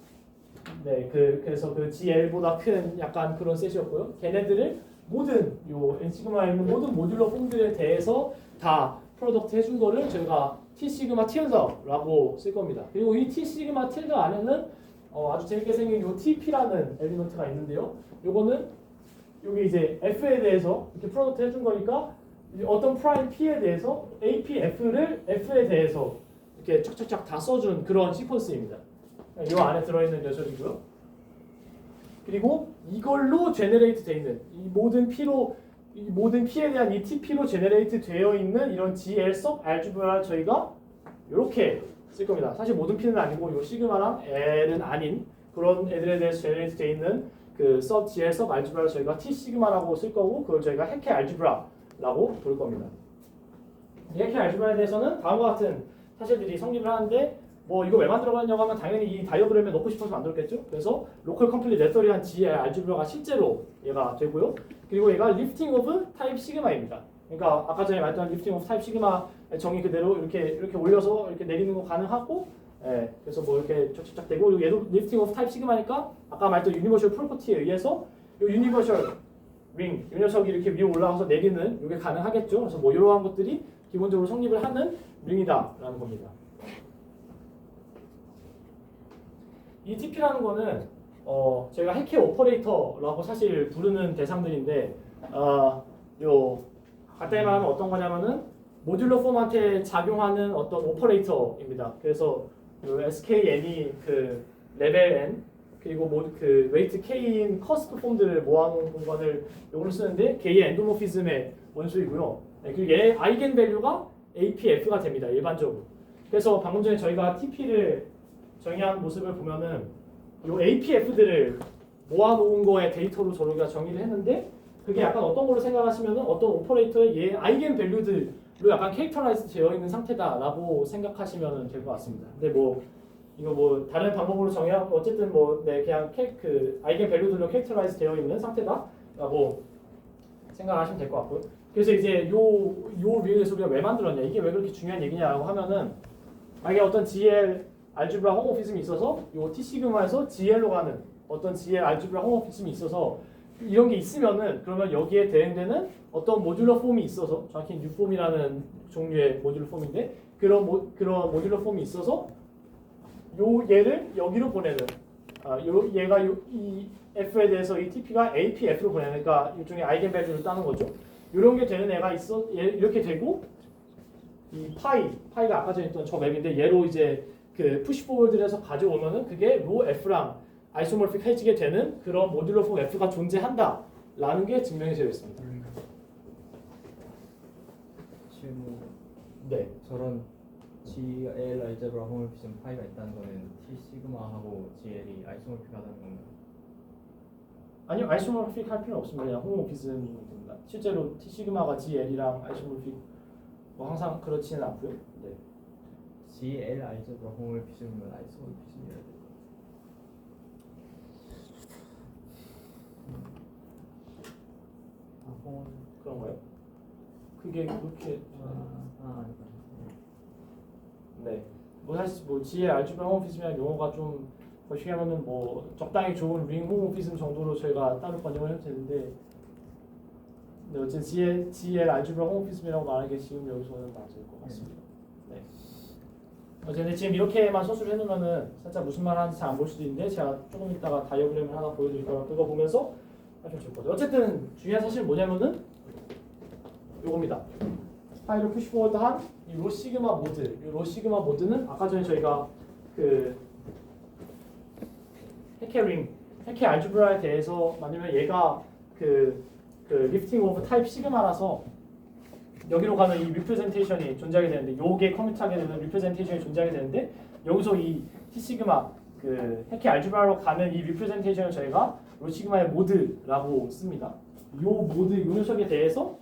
S3: 네 그래서 그 GL보다 큰 약간 그런 셋이었고요. 걔네들을 모든 요 N 시그마에 있는 모든 모듈러 폼들에 대해서 다 프로덕트 해준 거를 저희가 T 시그마 틸더라고 쓸 겁니다. 그리고 이 T 시그마 틸더 안에는 아주 재밌게 생긴 요 TP라는 엘리먼트가 있는데요. 요거는 여기 이제 F에 대해서 이렇게 프로덕트 해준 거니까 어떤 프라임 P에 대해서 AP F를 F에 대해서 이렇게 쫙쫙쫙 다 써준 그런 시퀀스입니다. 이 안에 들어있는 녀석이고요. 그리고 이걸로 제너레이트 되어 있는 이 모든 P에 대한 이 TP로 제너레이트 되어 있는 이런 GL 섭 알지브라를 저희가 이렇게 쓸 겁니다. 사실 모든 P는 아니고 요 시그마랑 L은 아닌 그런 애들에 대해서 제너레이트 되어 있는 그 GL 섭 알지브라를 저희가 T 시그마라고 쓸 거고 그걸 저희가 해케 알지브라라고 부를 겁니다. 이 해케 알지브라에 대해서는 다음과 같은 사실들이 성립을 하는데 뭐 이거 왜 만들어봤냐고 하면 당연히 이 다이어그램에 넣고 싶어서 만들었겠죠. 그래서 로컬 컴플릿 레터리한 GL 알지브라가 실제로 얘가 되고요. 그리고 얘가 리프팅 오브 타입 시그마입니다. 그러니까 아까 전에 말했던 리프팅 오브 타입 시그마 정의 그대로 이렇게 올려서 이렇게 내리는 거 가능하고, 그래서 뭐 이렇게 쫙쫙 되고 그리고 얘도 리프팅 오브 타입 시그마니까 아까 말했던 유니버셜 프로퍼티에 의해서 이 유니버셜 링, 이 녀석이 이렇게 위로 올라가서 내리는 이게 가능하겠죠. 그래서 뭐 이러한 것들이 기본적으로 성립을 하는 링이다라는 겁니다. 이 TP라는 거는 저희가 해케 오퍼레이터라고 사실 부르는 대상들인데 요 간단히 말하면 어떤 거냐면은 모듈러 폼한테 작용하는 어떤 오퍼레이터입니다. 그래서 요 SKN이 그 레벨 N 그리고 그 웨이트 K인 커스트 폼들을 모아놓은 공간을 요걸로 쓰는데 걔의 엔도모피즘의 원수이고요. 그리고 얘 아이겐 밸류가 APF가 됩니다. 일반적으로. 그래서 방금 전에 저희가 TP를 정의한 모습을 보면은 요 APF들을 모아놓은 거의 데이터로 저희가 정의를 했는데 그게 약간 어떤 걸로 생각하시면은 어떤 오퍼레이터의 얘 아이겐 밸류들로 약간 캐릭터라이즈 되어 있는 상태다라고 생각하시면 될 것 같습니다. 근데 뭐 이거 뭐 다른 방법으로 정의하고 어쨌든 뭐 그냥 그 아이겐 밸류들로 캐릭터라이즈 되어 있는 상태다라고 생각하시면 될 것 같고요. 그래서 이제 요 링에서 우리가 왜 만들었냐 이게 왜 그렇게 중요한 얘기냐라고 하면은 만약에 어떤 GL 알지브라 홈오피즘이 있어서 요 T 시그마에서 GL로 가는 어떤 GL 알지브라 홈오피즘이 있어서 이런 게 있으면은 그러면 여기에 대응되는 어떤 모듈러 폼이 있어서 정확히 뉴폼이라는 종류의 모듈러 폼인데 그런 모듈러 폼이 있어서 요 얘를 여기로 보내는 얘가 이 f에 대해서 이 TP가 APF로 보내는 그러니까 일종의 아이겐 밸류를 따는 거죠. 이런 게 되는 애가 있어 이렇게 되고 이 파이가 아까 전에 있던 저 맵인데 얘로 이제 그 푸시 포워드를 해서 가져오면은 그게 로 F랑 아이소모픽 해지게 되는 그런 모듈러 폼 F가 존재한다라는 게 증명이 되어 있습니다.
S7: 실무
S3: 네.
S7: 저런 GL 알제브라 호모피즘 파이가 있다는 거는 T 시그마하고 GL이 아이소모픽하다는 건가요?
S3: 아니요, 아이소모픽 할 필요 없습니다. 그냥 호모피즘이 됩니다. 실제로 T 시그마가 GL이랑 아이소모픽 뭐 항상 그렇지는 않고요. 네.
S7: GL 알제브라 호모피즘은 아이소모피즘이어야 될 것 같아요.
S3: 그런가요? 그게 그렇게
S7: 아니다.
S3: 네. 뭐 사실 뭐 GL 알지브라 호모피즘이라는 용어가 좀 거시기 하면은 뭐 적당히 좋은 링 호모피즘 정도로 저희가 따로 번역을 해도 되는데 네, 어쨌든 GL 알지브라 호모피즘이라고 말하는 게 지금 여기서는 맞을 것 같습니다. 네. 어쨌든 지금 이렇게만 서술을 해놓으면은 살짝 무슨 말 하는지 잘 안 볼 수도 있는데 제가 조금 이따가 다이어그램을 하나 보여드릴 거라 그거 보면서 하시면 좋을 것 같아요. 어쨌든 중요한 사실은 뭐냐면은 요겁니다. 파일을 푸시포워드한 이 로 시그마 모드, 이 로 시그마 모드는 아까 전에 저희가 그 해케 알지브라에 대해서 만들면 얘가 그 리프팅 오브 타입 시그마라서 여기로 가는 이 리프레젠테이션이 존재하게 되는데 요게 커뮤트하게 되는 리프레젠테이션이 존재하게 되는데 여기서 이 T 시그마 그 해케 알지브라로 가는 이 리프레젠테이션을 저희가 로 시그마의 모드라고 습니다. 요 모드 요 녀석에 대해서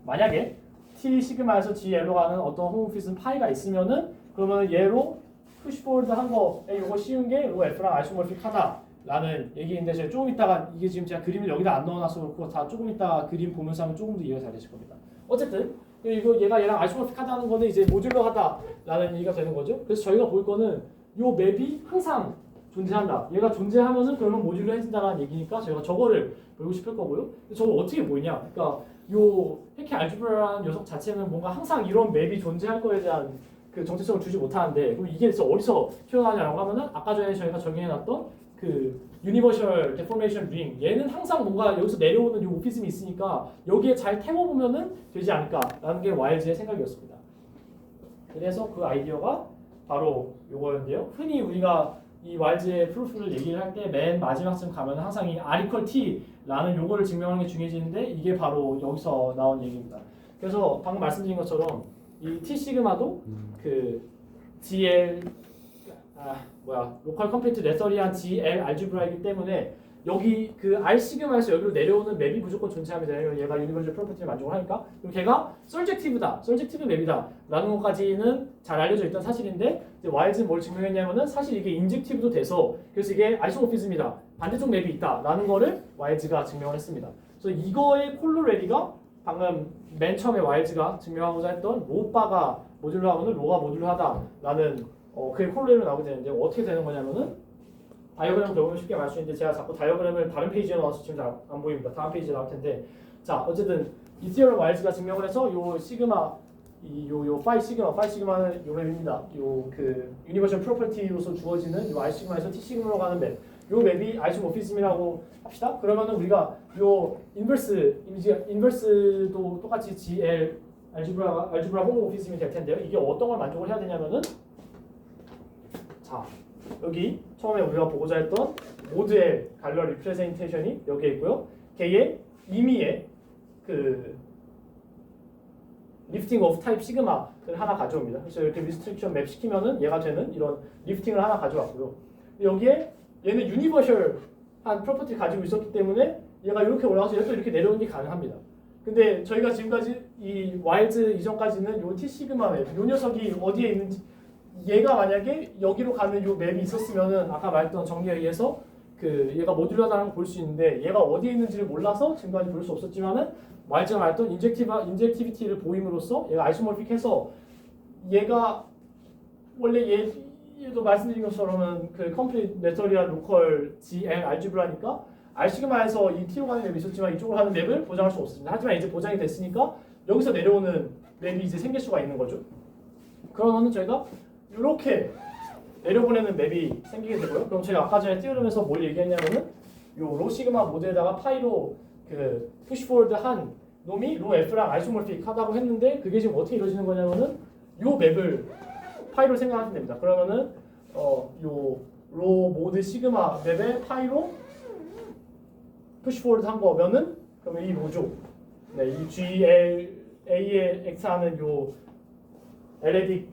S3: 만약에 T 시그마에서 GL로 가는 어떤 호모피즘 파이가 있으면은 그러면 얘로 푸시포워드 한 거에 요거 씌운 게 로 F랑 아이소모픽하다라는 얘기인데 제가 조금 이따가 이게 지금 제가 그림을 여기다 안 넣어놔서 그렇고 다 조금 이따가 그림 보면서 하면 조금 더 이해가 잘 되실 겁니다. 어쨌든 이거 얘가 얘랑 아이소모픽하다는 거는 이제 모듈러하다라는 얘기가 되는 거죠. 그래서 저희가 볼 거는 요 맵이 항상 존재한다. 얘가 존재하면은 그러면 모듈러 해진다라는 얘기니까 저희가 저거를 배우고 싶을 거고요. 저걸 어떻게 보이냐? 그러니까 요 해케 알지브라라는 녀석 자체는 뭔가 항상 이런 맵이 존재할 거에 대한 그 정체성을 주지 못하는데 그럼 이게 어디서 튀어나오냐라고 하면은 아까 전에 저희가 적용해놨던 그 유니버셜 데포메이션 링 얘는 항상 뭔가 여기서 내려오는 이 오피즘이 있으니까 여기에 잘 태워보면은 되지 않을까라는 게 와일즈의 생각이었습니다. 그래서 그 아이디어가 바로 요거였는데요. 흔히 우리가 이 와일즈의 프루프를 얘기를 할 때 맨 마지막쯤 가면 항상 이 R equal T라는 요거를 증명하는 게 중요해지는데 이게 바로 여기서 나온 얘기입니다. 그래서 방금 말씀드린 것처럼 이 T 시그마도 그 GL 로컬 컴플리트 레서리한 GL 알지브라이기 때문에 여기 그 R 시그마에서 여기로 내려오는 맵이 무조건 존재하면 얘가 유니버셜 프로퍼티를 만족을 하니까 그럼 걔가 서젝티브다, 서젝티브 맵이다 라는 것까지는 잘 알려져 있던 사실인데 이제 와일즈는 뭘 증명했냐면은 사실 이게 인젝티브도 돼서 그래서 이게 아이소모피즘이다, 반대쪽 맵이 있다 라는 거를 와일즈가 증명을 했습니다. 그래서 이거의 콜로레디가 방금 맨 처음에 와일즈가 증명하고자 했던 로바가 모듈러하고는 로가 모듈러하다라는 그게 콜로레디로 나오게 되는데 어떻게 되는 거냐면은 다이어그램을 배우면 쉽게 말 수 있는데 제가 자꾸 다이어그램을 다른 페이지에 넣어서 지금 잘 안 보입니다. 다음 페이지에 나올 텐데 자 어쨌든 이 티어럼 와일즈가 증명을 해서 요 시그마 요 파이 시그마는 요 맵입니다. 요 그 유니버셜 프로퍼티로서 주어지는 요 I 시그마에서 T 시그마로 가는 맵. 요 맵이 아이소모피즘이라고 합시다. 그러면은 우리가 요 인버스도 똑같이 GL 알지브라 호모모피즘이 될 텐데요. 이게 어떤 걸 만족을 해야 되냐면은 자 여기 처음에 우리가 보고자 했던 모드의 갈러 리프레젠테이션이 여기에 있고요. 걔의 임의의 그 리프팅 오브 타입 시그마를 하나 가져옵니다. 그래서 이렇게 리스트릭션 맵 시키면은 얘가 되는 이런 리프팅을 하나 가져왔고요. 여기에 얘는 유니버셜한 프로퍼티를 가지고 있었기 때문에 얘가 이렇게 올라가서 얘도 이렇게 내려오는 게 가능합니다. 근데 저희가 지금까지 이 와일즈 이전까지는 요 T 시그마 맵, 요 녀석이 어디에 있는지 얘가 만약에 여기로 가는 요 맵이 있었으면은 아까 말했던 정리에 의해서 그 얘가 모듈러다는 걸 볼 수 있는데 얘가 어디에 있는지를 몰라서 지금까지 볼 수 없었지만은 와일즈가 말했던 인젝티비티를 보임으로써 얘가 아이소모픽해서 얘가 원래 또 말씀드린 것처럼은 그 컴플릿 메터리얼 로컬 GN 알지브라니까 R시그마에서 이 T로 가는 맵이 있었지만 이쪽으로 하는 맵을 보장할 수 없습니다. 하지만 이제 보장이 됐으니까 여기서 내려오는 맵이 이제 생길 수가 있는 거죠. 그러면은 저희가 이렇게 내려보내는 맵이 생기게 되고요. 그럼 제가 아까 전에 띄우면서 뭘 얘기했냐면은 요 로 시그마 모드에다가 파이로 그 푸시 포워드 한 놈이 로 F랑 아이소모픽 하다고 했는데 그게 지금 어떻게 이루어지는 거냐면은 요 맵을 파이로 생각하시면 됩니다. 그러면은 요 로 모드 시그마 맵에 파이로 푸시 포워드 한 거면은 그러면 이 로죠. 네, 이 GLA에 X하는 요 LED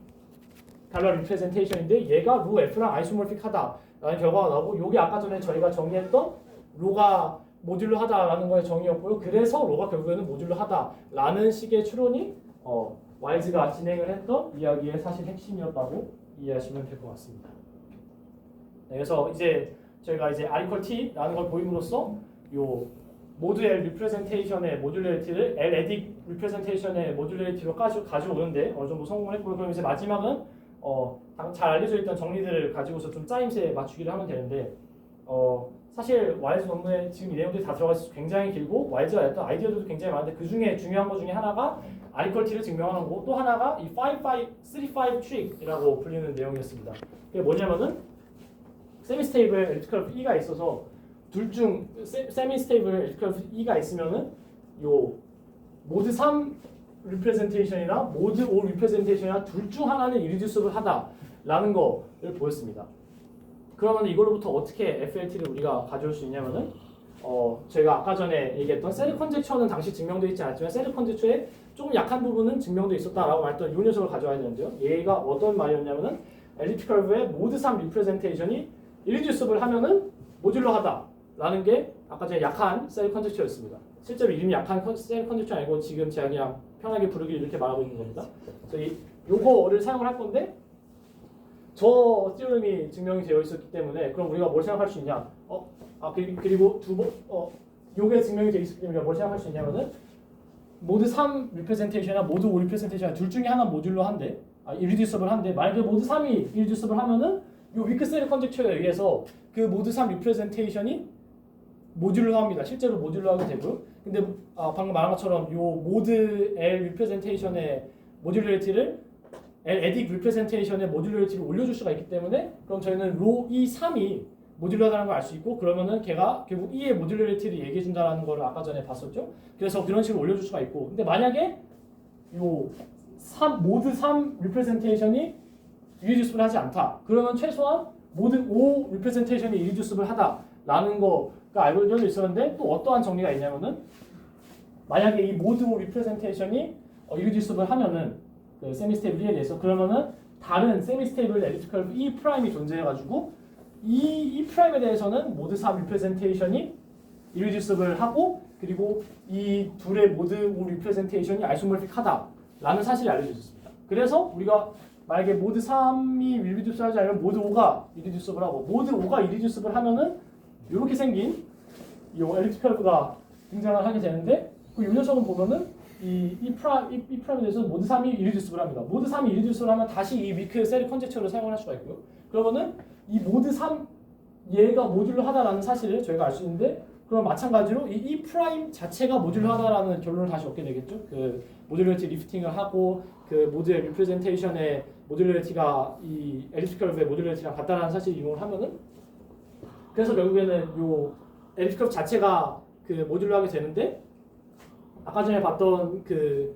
S3: 달러 리프레젠테이션인데 얘가 로 F랑 아이소모픽하다라는 결과가 나오고 요게 아까 전에 저희가 정리했던 로가 모듈로 하다라는 거의 정의였고요. 그래서 로가 결국에는 모듈로 하다라는 식의 추론이 와일즈가 진행을 했던 이야기의 사실 핵심이었다고 이해하시면 될 것 같습니다. 네, 그래서 이제 저희가 이제 R = T라는 걸 보임으로써 요 모드 L 리프레젠테이션의 모듈레이티를 L 에딕 리프레젠테이션의 모듈레이티로 가져오는데 어느 정도 성공을 했고요. 그럼 이제 마지막은 잘 알려져 있던 정리들을 가지고서 좀 짜임새 맞추기를 하면 되는데 사실 와일즈 논문에 지금 이 내용들이 다 들어가 있어서 굉장히 길고 와일즈가 냈던 아이디어들도 굉장히 많은데 그 중에 중요한 것 중에 하나가 R = T를 증명하는 거고 또 하나가 이 35 트릭이라고 불리는 내용이었습니다. 그게 뭐냐면은 세미스테이블 엘리프티컬 E가 있어서 둘 중 세미스테이블 엘리프티컬 E가 있으면은 요 모드 3 리프레젠테이션이나 모드 5 리프레젠테이션이나 둘 중 하나는 이리듀스블 하다라는 거를 보였습니다. 그러면 이걸로부터 어떻게 FLT를 우리가 가져올 수 있냐면은 저희가 아까 전에 얘기했던 셀 컨젝처는 당시 증명되어 있지 않았지만 셀 컨젝처의 조금 약한 부분은 증명되어 있었다라고 말했던 요 녀석을 가져와야 되는데요. 얘가 어떤 말이었냐면은 엘리프틱 커브의 모드 3 리프레젠테이션이 이리듀스블 하면은 모듈러 하다라는 게 아까 전에 약한 셀 컨젝처였습니다. 실제로 이름이 약한 셀 컨젝처 아니고 지금 제가 그냥 편하게 부르기 이렇게 말하고 있는 겁니다. 그래서 요거를 사용을 할 건데 저 티오름이 증명이 되어 있었기 때문에 그럼 우리가 뭘 생각할 수 있냐? 그리고 요게 증명이 되어 있었기 때문에 우리가 뭘 생각할 수 있냐면은 모드 3 리프레젠테이션이나 모드 5 리프레젠테이션 둘 중에 하나 모듈로 한데 이리듀서블 한데 만약에 모드 3이 이리듀서블 하면은 요 위크셀 컨젝처에 의해서 그 모드 3 리프레젠테이션이 모듈로 합니다. 실제로 모듈로 하게 되고요. 근데 방금 말한 것처럼 요 모드 L 리프레젠테이션의 모듈러리티를 L 에딕 리프레젠테이션의 모듈러리티를 올려줄 수가 있기 때문에 그럼 저희는 로 E3이 모듈러라는 걸 알 수 있고 그러면은 걔가 결국 E의 모듈러리티를 얘기해준다는 걸 아까 전에 봤었죠. 그래서 그런 식으로 올려줄 수가 있고 근데 만약에 요 모드 3 리프레젠테이션이 이리듀스블 하지 않다. 그러면 최소한 모드 5 리프레젠테이션이 이리듀스블 하다라는 거가 알고져 있었는데 또 어떠한 정리가 있냐면은 만약에 이 모드 5 리프레젠테이션이 이리듀스블 하면은 그 세미스테이블 E에 대해서 그러면은 다른 세미스테이블 엘리프티컬 E 프라임이 존재해가지고 이 프라임에 대해서는 모드 3 리프레젠테이션이 이리듀스블 하고 그리고 이 둘의 모드 5 리프레젠테이션이 아이소모픽하다라는 사실이 알려져 있습니다. 그래서 우리가 만약에 모드 3이 이리듀스블 하지 않으면 모드 5가 이리듀스블 하고 모드 5가 이리듀스블 하면은 이렇게 생긴 이 엘리프티컬가 등장을 하게 되는데 그 요 녀석은 보면은 이 프라임에 대해서는 모드 3이 이리듀스블 합니다. 모드 3이 이리듀스블 하면 다시 이 위크 셀 컨젝처를 사용할 수가 있고요. 그러면은 이 모드 3 얘가 모듈로 하다라는 사실을 저희가 알 수 있는데 그럼 마찬가지로 이 프라임 자체가 모듈로 하다라는 결론을 다시 얻게 되겠죠. 그 모듈러리티 리프팅을 하고 그 모드의 리프레젠테이션의 모듈러리티가 이 엘리프티컬 커브의 모듈러리티랑 같다라는 사실을 이용을 하면은 그래서 결국에는 요 엘리프티컬 커브 자체가 그 모듈로 하게 되는데 아까 전에 봤던 그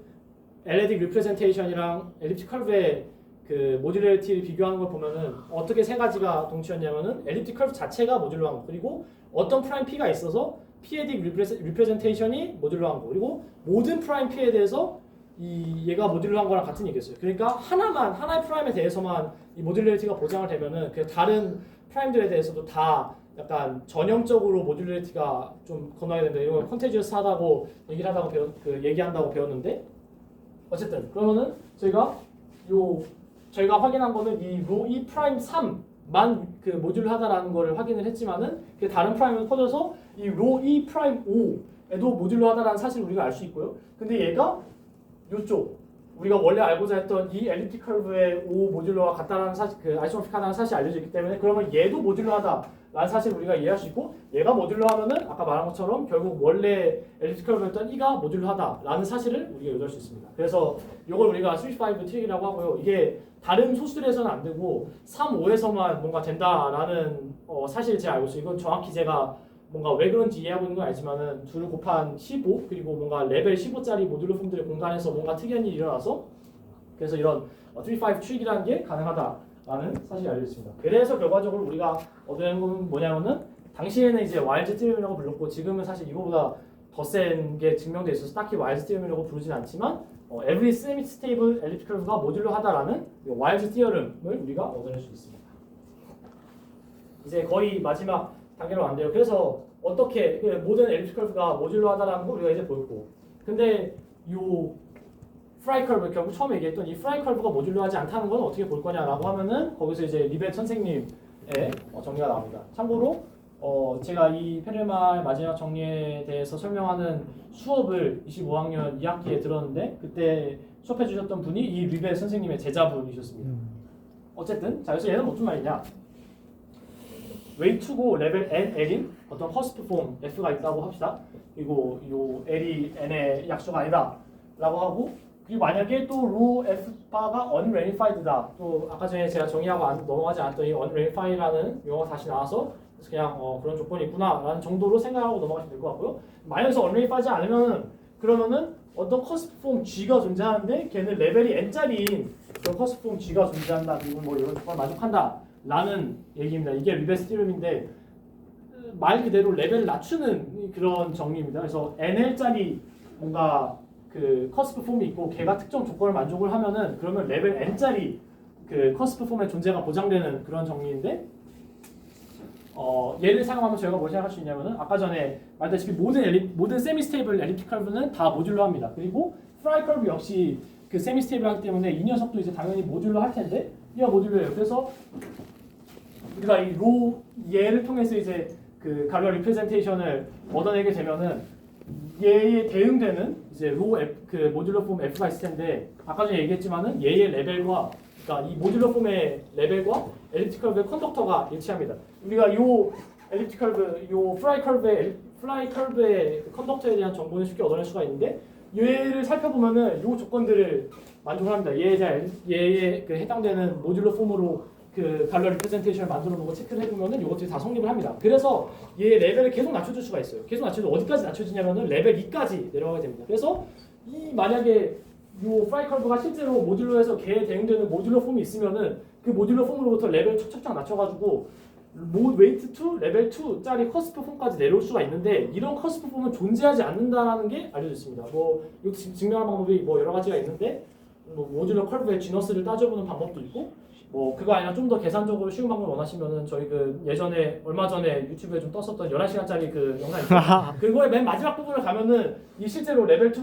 S3: 엘리딕 리프레젠테이션이랑 엘리프틱 커브의 그 모듈러리티를 비교하는 걸 보면은 어떻게 세 가지가 동치였냐면은 엘리프틱 커브 자체가 모듈로 한 거 그리고 어떤 프라임 P가 있어서 P에딕 리프레젠테이션이 모듈로 한 거 그리고 모든 프라임 P에 대해서 얘가 모듈로 한 거랑 같은 얘기였어요. 그러니까 하나의 프라임에 대해서만 이 모듈러리티가 보장을 되면은 그 다른 프라임들에 대해서도 다 약간 전형적으로 모듈러리티가 좀 건너야 된다. 이건 컨테지어스하다고 얘기한다고 배웠는데 어쨌든 그러면은 저희가 확인한 거는 이 로 E 프라임 3만 그 모듈로 하다라는 거를 확인을 했지만은 그 다른 프라임을 퍼져서 이 로 E 프라임 5에도 모듈로 하다라는 사실을 우리가 알 수 있고요. 근데 얘가 요쪽 우리가 원래 알고자 했던 이 엘리프틱 커브의 O 모듈러와 같다라는 사실, 그 아이소모픽하다는 사실이 알려져 있기 때문에 그러면 얘도 모듈러하다라는 사실을 우리가 이해할 수 있고 얘가 모듈러하면은 아까 말한 것처럼 결국 원래 엘리프틱 커브였던 E가 모듈러하다라는 사실을 우리가 요구할 수 있습니다. 그래서 이걸 우리가 스위치 5 트릭이라고 하고요. 이게 다른 소수들에서는 안 되고 3, 5에서만 뭔가 된다라는 사실을 제가 알고 있어요. 이건 정확히 제가 뭔가 왜 그런지 이해하고 있는 건 알지만은 2 곱한 15 그리고 뭔가 레벨 15짜리 모듈러 폼들의 공간에서 뭔가 특이한 일이 일어나서 그래서 이런 3.5 트릭이라는 게 가능하다라는 사실이 알려져 있습니다. 그래서 결과적으로 우리가 얻은 건 뭐냐면은 당시에는 이제 와일드 티어이라고 불렀고 지금은 사실 이거보다 더 센 게 증명돼 있어서 딱히 와일드 티어이라고 부르진 않지만 every semi-stable elliptic curve가 모듈러하다라는 와일드 티어름을 우리가 얻어낼 수 있습니다. 이제 거의 마지막 단계로 왔는데요. 그래서 어떻게 모든 엘리프틱 커브가 모듈러하다라는 거 우리가 이제 보였고, 근데 이 프라이 커브 결국 처음에 얘기했던 이 프라이 커브가 모듈러하지 않다는 건 어떻게 볼 거냐라고 하면은 거기서 이제 리벳 선생님의 정리가 나옵니다. 참고로 제가 이 페르마의 마지막 정리에 대해서 설명하는 수업을 25학년 2학기에 들었는데 그때 수업해 주셨던 분이 이 리벳 선생님의 제자분이셨습니다. 어쨌든 자 그래서 얘는 어떤 말이냐? 웨이 2고 레벨 L인 어떤 커스프 폼 F가 있다고 합시다. 그리고 요 L이 N의 약수가 아니다 라고 하고 그리고 만약에 또 로 F바가 unramified다 또 아까 전에 제가 정의하고 넘어가지 않았던 이 unramify라는 용어가 다시 나와서 그래서 그냥 그런 조건이 있구나 라는 정도로 생각하고 넘어가시면 될 것 같고요. 만약에 unramify하지 않으면은 그러면은 어떤 커스프 폼 G가 존재하는데 걔는 레벨이 N짜리인 그런 커스프 폼 G가 존재한다 그리고 뭐 이런 조건을 만족한다 라는 얘기입니다. 이게 리베스 티름인데 말 그대로 레벨을 낮추는 그런 정리입니다. 그래서 NL짜리 뭔가 그 커스프 폼이 있고 걔가 특정 조건을 만족을 하면은 그러면 레벨 N짜리 그 커스프 폼의 존재가 보장되는 그런 정리인데 얘를 사용하면 저희가 뭘 생각할 수 있냐면은 아까 전에 말했다시피 모든 세미 스테이블 엘리프틱 커브는 다 모듈러 합니다. 그리고 프라이 커브 역시 그 세미 스테이블 하기 때문에 이 녀석도 이제 당연히 모듈러 할 텐데 얘가 모듈러예요. 그래서 우리가 이 로 얘를 통해서 이제 그 갈러 리프레젠테이션을 얻어내게 되면은 얘에 대응되는 이제 로 F, 그 모듈러 폼 F가 있을 텐데 아까 전에 얘기했지만은 얘의 레벨과 그러니까 이 모듈러 폼의 레벨과 엘리프틱 커브의 컨덕터가 일치합니다. 우리가 요 엘리프틱 커브, 요 플라이 커브의 그 컨덕터에 대한 정보는 쉽게 얻어낼 수가 있는데 얘를 살펴보면은 요 조건들을 만족을 합니다. 얘에 그 해당되는 모듈러 폼으로 그 갈러 리프레젠테이션을 만들어 놓고 체크를 해보면은 이것들이 다 성립을 합니다. 그래서 얘 레벨을 계속 낮춰줄 수가 있어요. 계속 낮춰서 어디까지 낮춰지냐면은 레벨 2까지 내려가게 됩니다. 그래서 이 만약에 요 프라이 커브가 실제로 모듈러에서 걔에 대응되는 모듈러 폼이 있으면은 그 모듈러 폼으로부터 레벨 척척척 낮춰가지고 웨이트 2, 레벨 2짜리 커스프 폼까지 내려올 수가 있는데 이런 커스프 폼은 존재하지 않는다라는 게 알려져 있습니다. 뭐 이거 증명하는 방법이 뭐 여러 가지가 있는데 뭐 모듈러 커브의 지너스를 따져보는 방법도 있고 뭐 그거 아니라 좀 더 계산적으로 쉬운 방법을 원하시면은 저희 그 예전에 얼마 전에 유튜브에 좀 떴었던 11시간짜리 그 영상 있어요. 그거의 맨 마지막 부분을 가면은 이 실제로 레벨 2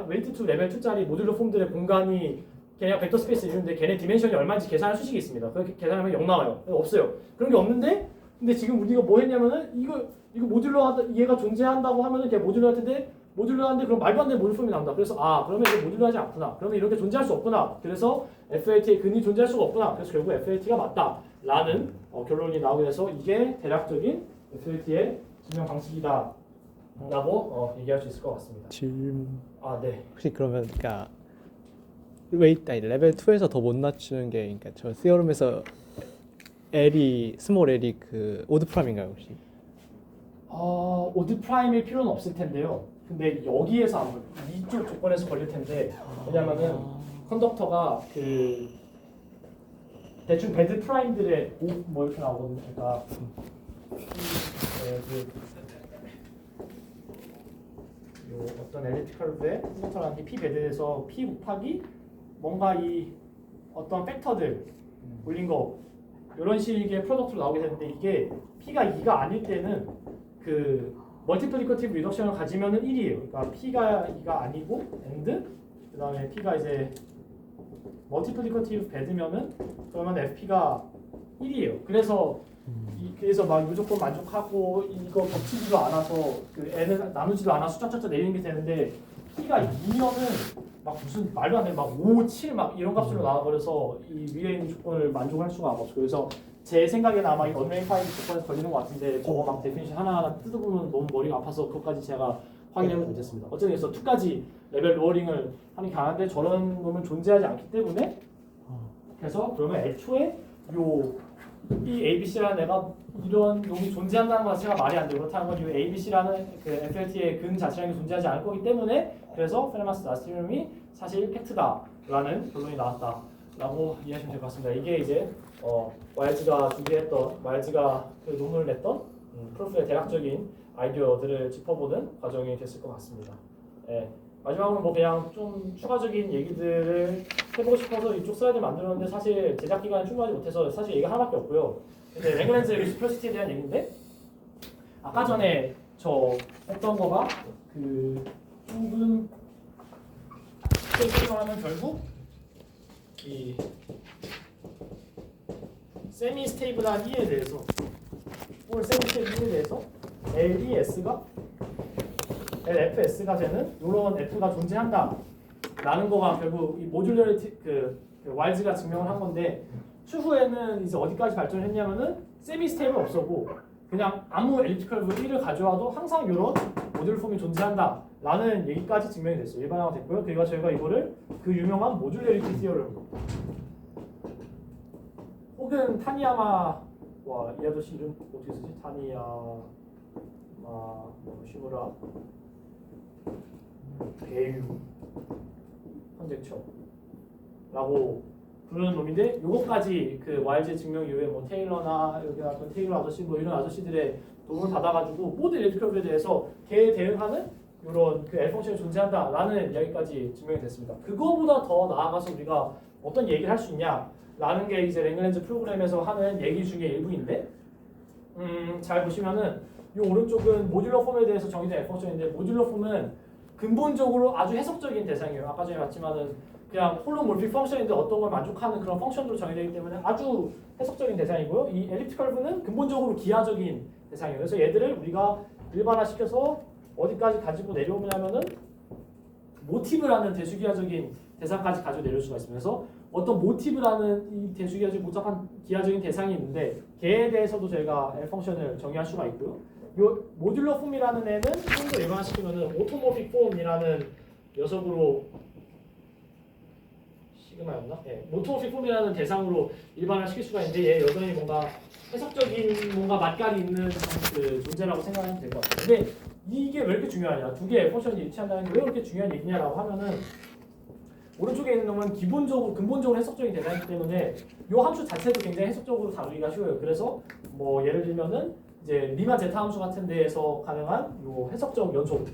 S3: 웨이트 2 레벨 2짜리 모듈러 폼들의 공간이 그냥 벡터 스페이스 이루는데 걔네 디멘션이 얼마인지 계산할 수식이 있습니다. 그렇게 계산하면 0 나와요. 없어요. 그런 게 없는데 근데 지금 우리가 뭐 했냐면은 이거 모듈러 얘가 존재한다고 하면은 걔 모듈러 할 텐데 모듈러한데 그럼 말도 안 되는 모듈 폼이 나온다. 그래서 그러면 이게 모듈러하지 않구나. 그러면 이렇게 존재할 수 없구나. 그래서 FAT의 근이 존재할 수가 없구나. 그래서 결국 FAT가 맞다라는 결론이 나오게 돼서 이게 대략적인 FAT의 증명 방식이다라고 얘기할 수 있을 것 같습니다.
S4: 질문.
S3: 네.
S4: 혹시 그러면 그러니까 레벨 2에서 더 못 낮추는 게 그러니까 저 시어럼에서 스몰 L이 그 오드 프라임인가요 혹시?
S3: 오드 프라임일 필요는 없을 텐데요. 근데 여기에서 아무래도 이쪽 조건에서 걸릴 텐데 왜냐면은 컨덕터가 그 대충 베드 프라임들의 뭐 이렇게 나오거든요. 그러니까 요 어떤 엘리프틱 커브의 컨덕터라는 게 P 베드에서 P 곱하기 뭔가 이 어떤 팩터들 올린 거 이런 식의 프로덕트로 나오게 되는데 이게 P가 2가 아닐 때는 그 멀티플리커티브 리덕션을 가지면은 1이에요. 그러니까 P가 2가 아니고 and 그다음에 P가 이제 멀티플리커티브 배드면은 그러면 FP가 1이에요. 그래서 그래서 막 무조건 만족하고 이거 겹치지도 않아서 그 n을 나누지도 않아 숫자 내리는 게 되는데 P가 2면은 막 무슨 말도 안 되는 막 5, 7 막 이런 값으로 나와버려서 이 위에 있는 조건을 만족할 수가 없어요. 그래서 제 생각에는 아마 이 언웨이파이드 조건에서 걸리는 것 같은데 저거 막 데피니션 하나하나 뜯어보면 너무 머리가 아파서 그것까지 제가 확인해보지 못했습니다. 어쨌든 그래서 2까지 레벨 로어링을 하는 게 가능한데 저런 놈은 존재하지 않기 때문에 그래서 그러면 애초에 이 ABC라는 애가 이런 놈이 존재한다는 것 자체가 말이 안 되고 그렇다는 건 이 ABC라는 그 FLT의 근 자체라는 게 존재하지 않을 거기 때문에 그래서 페르마스 라스티룸이 사실 팩트다라는 결론이 나왔다라고 이해하시면 될 것 같습니다. 이게 이제 와일즈가 준비했던 와일즈가 그 논문을 냈던 프로프의 대략적인 아이디어들을 짚어보는 과정이 됐을 것 같습니다. 예. 마지막으로 뭐 그냥 좀 추가적인 얘기들을 해보고 싶어서 이쪽 슬라이드 만들었는데 사실 제작 기간이 충분하지 못해서 사실 얘기가 하나밖에 없고요. 근데 랭글렌즈 리시프로시티에 대한 얘기인데 아까 전에 저 했던 거가 그 좁은 스테이션을 하면 결국 이 세미 스테이블한 E에 대해서 혹은 세미 스테이블 E에 대해서 LES가 LFS가 되는 이런 F가 존재한다 라는 거가 결국 이 모듈러리티 그 와일즈가 증명을 한 건데 추후에는 이제 어디까지 발전했냐면은 세미 스테이블 없었고 그냥 아무 엘리프티컬 1을 가져와도 항상 이런 모듈 폼이 존재한다 라는 얘기까지 증명이 됐어요. 일반화가 됐고요. 그리고 저희가 이거를 그 유명한 모듈러리티 티어럼 혹은 타니야마 이 아저씨 이름 어떻게 쓰지? 타니야마 시무라 대유 컨젝처라고 부르는 놈인데 요거까지 그 와일즈 증명 이후에 뭐 테일러나 여기 나왔던 테일러 아저씨 뭐 이런 아저씨들의 도움을 받아가지고 모든 엘리프티컬에 대해서 걔에 대응하는 이런 그 L 펑션이 존재한다라는 이야기까지 증명이 됐습니다. 그거보다 더 나아가서 우리가 어떤 얘기를 할 수 있냐라는 게 이제 랭글렌즈 프로그램에서 하는 얘기 중에 일부인데 잘 보시면은 이 오른쪽은 모듈러 폼에 대해서 정의된 L 펑션인데 모듈러 폼은 근본적으로 아주 해석적인 대상이에요. 아까 전에 봤지만은 그냥 홀로몰픽 펑션인데 어떤 걸 만족하는 그런 펑션으로 정의되기 때문에 아주 해석적인 대상이고요. 이 엘리프틱 커브는 근본적으로 기하적인 대상이에요. 그래서 얘들을 우리가 일반화시켜서 어디까지 가지고 내려오냐면은 모티브라는 대수기하적인 대상까지 가지고 내려올 수가 있습니다. 그래서 어떤 모티브라는 이 대수기하적인 복잡한 기하적인 대상이 있는데 걔에 대해서도 저희가 L 펑션을 정의할 수가 있고요. 요 모듈러 폼이라는 애는 좀 더 일반화시키면은 오토모픽 폼이라는 녀석으로 시그마였나? 네, 오토모픽 폼이라는 대상으로 일반화시킬 수가 있는데 얘 여전히 뭔가 해석적인 뭔가 맛깔이 있는 그 존재라고 생각하면 될 것 같아요. 근데 이게 왜 이렇게 중요하냐? 두 개의 펑션이 일치한다는 게 왜 그렇게 중요한 얘기냐라고 하면은 오른쪽에 있는 놈은 기본적으로 근본적으로 해석적인 대상이기 때문에 이 함수 자체도 굉장히 해석적으로 다루기가 쉬워요. 그래서 뭐 예를 들면은 이제 리마 제타 함수 같은 데에서 가능한 요 해석적 연속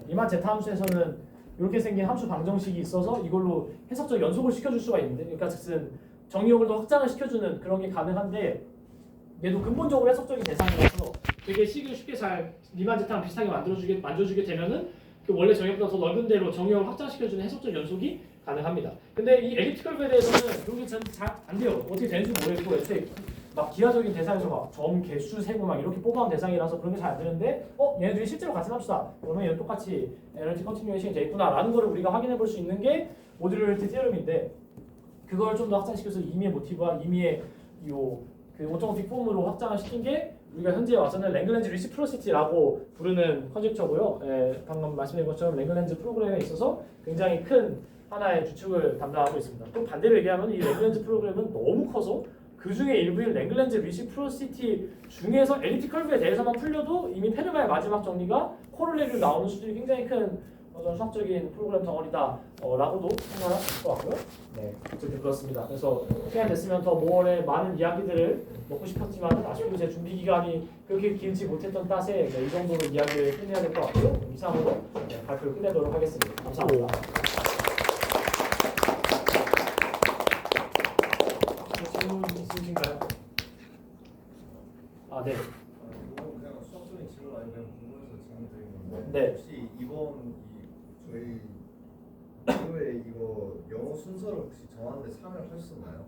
S3: 리마 제타 함수에서는 이렇게 생긴 함수 방정식이 있어서 이걸로 해석적 연속을 시켜줄 수가 있는데 그러니까 즉슨 정의역을 더 확장을 시켜주는 그런 게 가능한데 얘도 근본적으로 해석적인 대상이라서 되게 식을 쉽게 잘 리마 제타랑 비슷하게 만들어주게 되면은 그 원래 정의역보다 더 넓은 대로 정의역을 확장시켜주는 해석적 연속이 가능합니다. 근데 이 엘리프틱 커브에 대해서는 이게 잘 안 돼요. 어떻게 되는지 모르겠고 애초에 막 기하적인 대상에서 막 점, 개수, 세고 막 이렇게 뽑아온 대상이라서 그런 게 잘 안 되는데 얘네들이 실제로 같은 함수다. 그러면 얘는 똑같이 NLT 컨티뉴에이션이 돼 있구나라는 거를 우리가 확인해 볼 수 있는 게 모듈러리티 티어럼인데 그걸 좀 더 확장시켜서 임의의 모티브와 임의의 그 오토모틱 폼으로 확장을 시킨 게 우리가 현재 와서는 랭글렌즈 리시프로시티라고 부르는 컨젝처고요. 방금 말씀드린 것처럼 랭글렌즈 프로그램에 있어서 굉장히 큰 하나의 주축을 담당하고 있습니다. 또 반대로 얘기하면 이 랭글렌즈 프로그램은 너무 커서 그 중에 일부인 랭글렌즈 리시프로시티 중에서 엘리프틱 커브에 대해서만 풀려도 이미 페르마의 마지막 정리가 코롤레리로 나오는 수준이 굉장히 큰 수학적인 프로그램 덩어리다라고도 생각할 것 같고요. 네, 어쨌든 그렇습니다. 그래서 시간 됐으면 더 모어의 많은 이야기들을 먹고 싶었지만 아쉽게도 제 준비 기간이 그렇게 길지 못했던 탓에 이 정도로 이야기를 끝내야 될 것 같고요. 이상으로 발표를 끝내도록 하겠습니다. 감사합니다. 질문 있으신가요? 네.
S8: 이건 그냥 수학적인 질문 아니면 궁금해서 질문 드린 건데
S3: 네.
S8: 혹시 이번 저희 이후에 이거 영어 순서를 혹시 정하는데 참여하셨나요?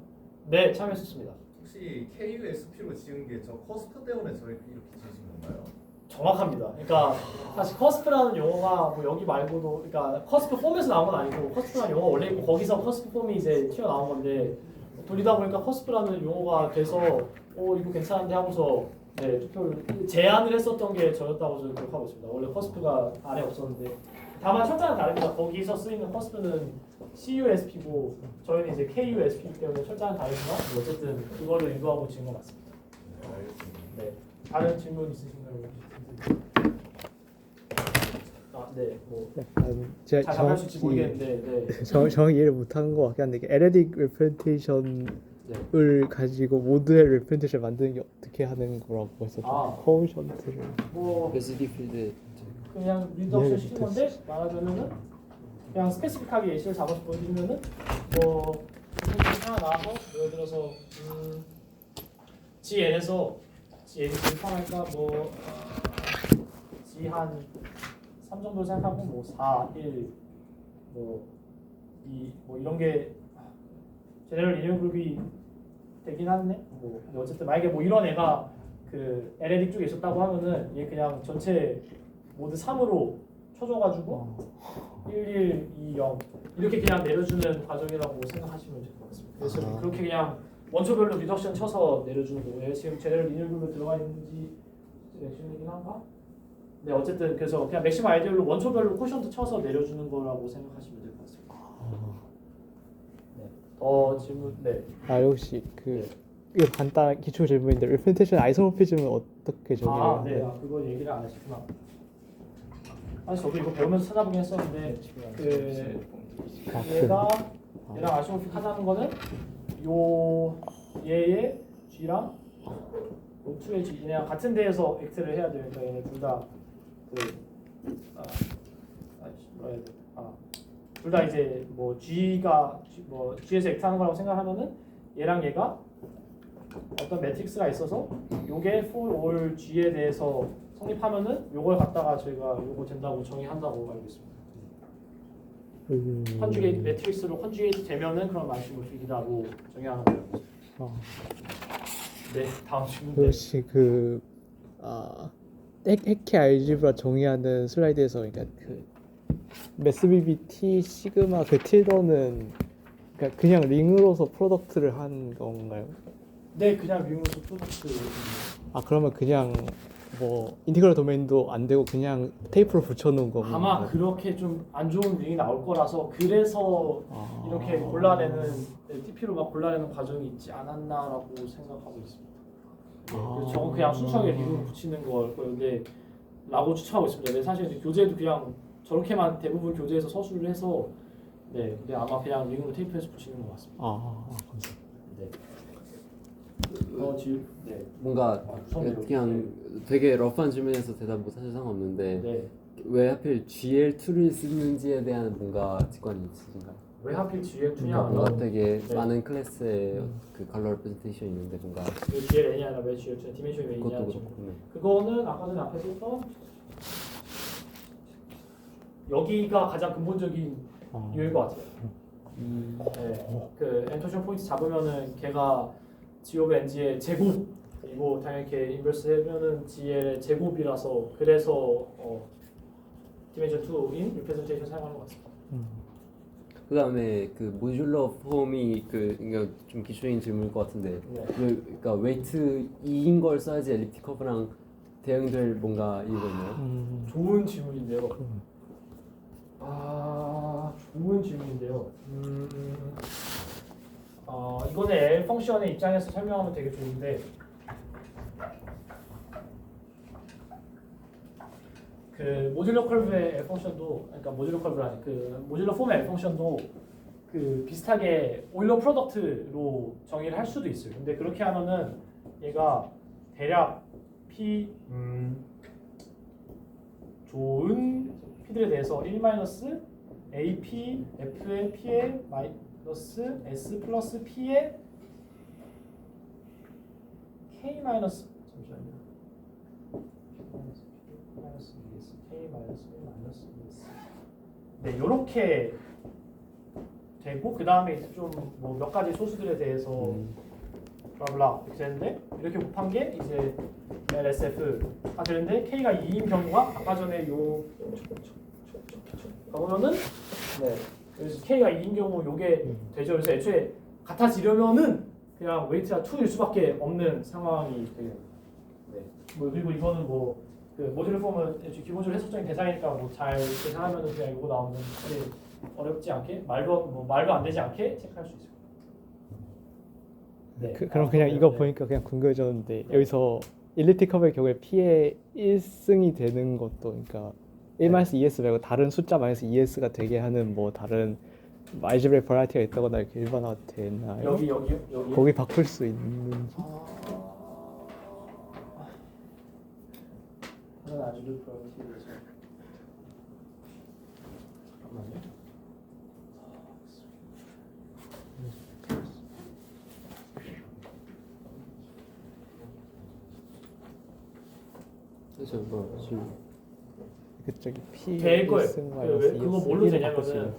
S3: 네, 참여했습니다.
S8: 혹시 KUSP로 지은 게 저 커스프 때문에 저희 이렇게 지으신 건가요?
S3: 정확합니다. 그러니까 사실 커스프라는 용어가 뭐 여기 말고도 그러니까 커스프 폼에서 나온 건 아니고 커스프라는 용어가 원래 있고 거기서 커스프 폼이 이제 튀어나온 건데 돌리다 보니까 커스프라는 용어가 돼서 이거 괜찮은데 하고서 네, 투표를 제안을 했었던 게 저였다고 저는 기억하고 있습니다. 원래 커스프가 안에 없었는데 다만 철자는 다릅니다. 거기서 쓰이는 커스프는 CUSP고 저희는 이제 KUSP이기 때문에 철자는 다르지만 뭐 어쨌든 그거를 의도하고 지은 건 맞습니다. 네. 다른 질문 있으신가요? 네, 뭐
S4: 약간 제가
S3: 잘 답할 수 있을지 모르겠는데, 네.
S4: 정확히 이해를 못하는 것 같긴 한데 에레딕 레프레젠테이션을 가지고 모두의 레프레젠테이션을 만드는 게 어떻게 하는 거라고 했었죠. 코어션트를
S3: 뭐
S9: 베스디 필드
S3: 그냥 리덕션 시킨 건데 말하자면은 그냥 스페시픽하게 예시를 잡아서 보여드리면은 뭐 하나 나와서 예를 들어서 GN에서 Gn이 제일 편하니까 뭐 G 한 3 정도 생각하고 뭐 4, 1, 뭐 2, 뭐 이런 게 제네럴 리니어 그룹이 되긴 하네. 뭐 어쨌든 만약에 뭐 이런 애가 그 LLD 쪽에 있었다고 하면은 얘 그냥 전체 모드 3으로 쳐줘가지고 1, 1, 2, 0 이렇게 그냥 내려주는 과정이라고 생각하시면 될 것 같습니다. 그래서 그렇게 그냥 원초별로 리덕션 쳐서 내려주는 거고 얘 지금 제네럴 리니어 그룹에 들어가 있는지 맥시멈이긴 한가? 네, 어쨌든 그래서 그냥 맥시멈 아이디어로 원초별로 코션트 쳐서 내려주는 거라고 생각하시면 될 것 같습니다. 네, 더 질문, 네.
S4: 혹시 이거 간단한 기초 질문인데 레프레젠테이션 아이소모피즘은 어떻게 정의해요?
S3: 네, 그거 얘기를 안 하셨구나. 사실 저도 이거 배우면서 찾아보긴 했었는데 얘랑 아이소모피 하자는 거는 얘의 G랑 요 2의 G 얘네랑 같은 데에서 액트를 해야 되니까 얘네 둘 다 둘 다 이제 뭐 G가 뭐 G에서 액트하는 거라고 생각하면은 얘랑 얘가 어떤 매트릭스가 있어서 요게 for all G에 대해서 성립하면은 요걸 갖다가 저희가 요거 된다고 정의한다고 알고 있습니다. 컨주게이트 매트릭스로 컨주게이트 되면은 그런 아이소모픽이라고 정의하는 거예요. 네, 다음 질문.
S4: 혹시 해키 알지브라 정의하는 슬라이드에서 그러니까 매스비비 T 시그마 tilde는 그러니까 그냥 링으로서 프로덕트를 한 건가요?
S3: 네, 그냥 링으로서 프로덕트.
S4: 그러면 그냥 뭐 인티그럴 도메인도 안 되고 그냥 테이프로 붙여놓은 거
S3: 아마 그렇게 좀 안 좋은 링이 나올 거라서 그래서 이렇게 골라내는 TP로 막 골라내는 과정이 있지 않았나라고 생각하고 있습니다. 그래서 저건 그냥 순수하게 링으로 붙이는 걸 거였는데 라고 추측하고 있습니다. 근데 사실 이제 교재도 그냥 저렇게만 대부분 교재에서 서술을 해서 네, 근데 아마 그냥 링으로 테이프해서 붙이는 것 같습니다.
S4: 감사합니다.
S3: 네. 네.
S9: 뭔가 그냥 되게 러프한 질문에서 대답 못하셔서 상관없는데
S3: 네.
S9: 왜 하필 GL2를 쓰는지에 대한 뭔가 직관이 있으신가요?
S3: 왜 하필 GL2냐?
S9: 뭔가 되게
S3: 네.
S9: 많은 클래스의 그 컬러 레프레젠테이션이 있는데 뭔가
S3: 왜 GLN이 아니라 왜 GL2냐? 디멘션이 왜
S9: 그것도
S3: 있냐?
S9: 그렇고 네.
S3: 그거는 아까 전에 앞에서 했던 여기가 가장 근본적인 이유일 것 같아요. 네, 그 엔토션 포인트 잡으면은 걔가 G 오브 NG의 제곱이고 당연히 걔 인버스 하면은 GL의 제곱이라서 그래서 디멘션 2인 리프레젠테이션 사용하는 것 같습니다.
S9: 그 다음에 그 모듈러 폼이 이거 좀 기초적인 질문일 것 같은데
S3: 네.
S9: 그러니까 웨이트 2인 걸 써야지 엘립틱 커브랑 대응될 뭔가 이유가 있나요?
S3: 좋은 질문인데요. 좋은 질문인데요. 이거는 L 펑션의 입장에서 설명하면 되게 좋은데 그 모듈러 컬브의 L 펑션도 그러니까 모듈러 컬브라니 그 모듈러 폼의 L 펑션도 그 비슷하게 오일러 프로덕트로 정의를 할 수도 있어요. 근데 그렇게 하면은 얘가 대략 P 좋은 P들에 대해서 1-AP F의 P의 마이너스 S 플러스 P의 K 마이너스 잠시만요. 마이너스 ES K 마이너스 1 마이너스 ES 네, 요렇게 되고 그 다음에 이제 좀 뭐 몇 가지 소수들에 대해서 블라블라 이렇게 되는데 이렇게 곱한 게 이제 LSF가 되는데 K가 2인 경우가 아까 전에 요 보면은 네 그래서 K가 2인 경우 요게 되죠. 그래서 애초에 같아지려면은 그냥 웨이트가 2일 수밖에 없는 상황이 돼요. 네. 뭐 그리고 이거는 뭐 그 모듈 폼은 애초에 기본적으로 해석적인 대상이니까 뭐 잘 계산하면은 그냥 이거 나오면 사실 어렵지 않게 말도 안 되지 않게 체크할 수 있어요. 네.
S4: 그럼 그냥 이거
S3: 네.
S4: 보니까 그냥 궁금해졌는데 여기서 일리티 커브의 경우에 P의 1승이 되는 것도 그러니까 1-2S 말고 다른 숫자 -2S가 되게 하는 뭐 다른 알제브레이크 버라이티가 있다거나 이렇게 일반화 되나요?
S3: 여기요?
S4: 거기 바꿀 수 있는지.
S3: 하나 아주 프로티에서 잠깐만요.
S9: 그래서 뭐 지금
S4: 그쪽이 P
S3: 될 거예요.
S4: 1승
S3: 그거 뭘로 되냐면은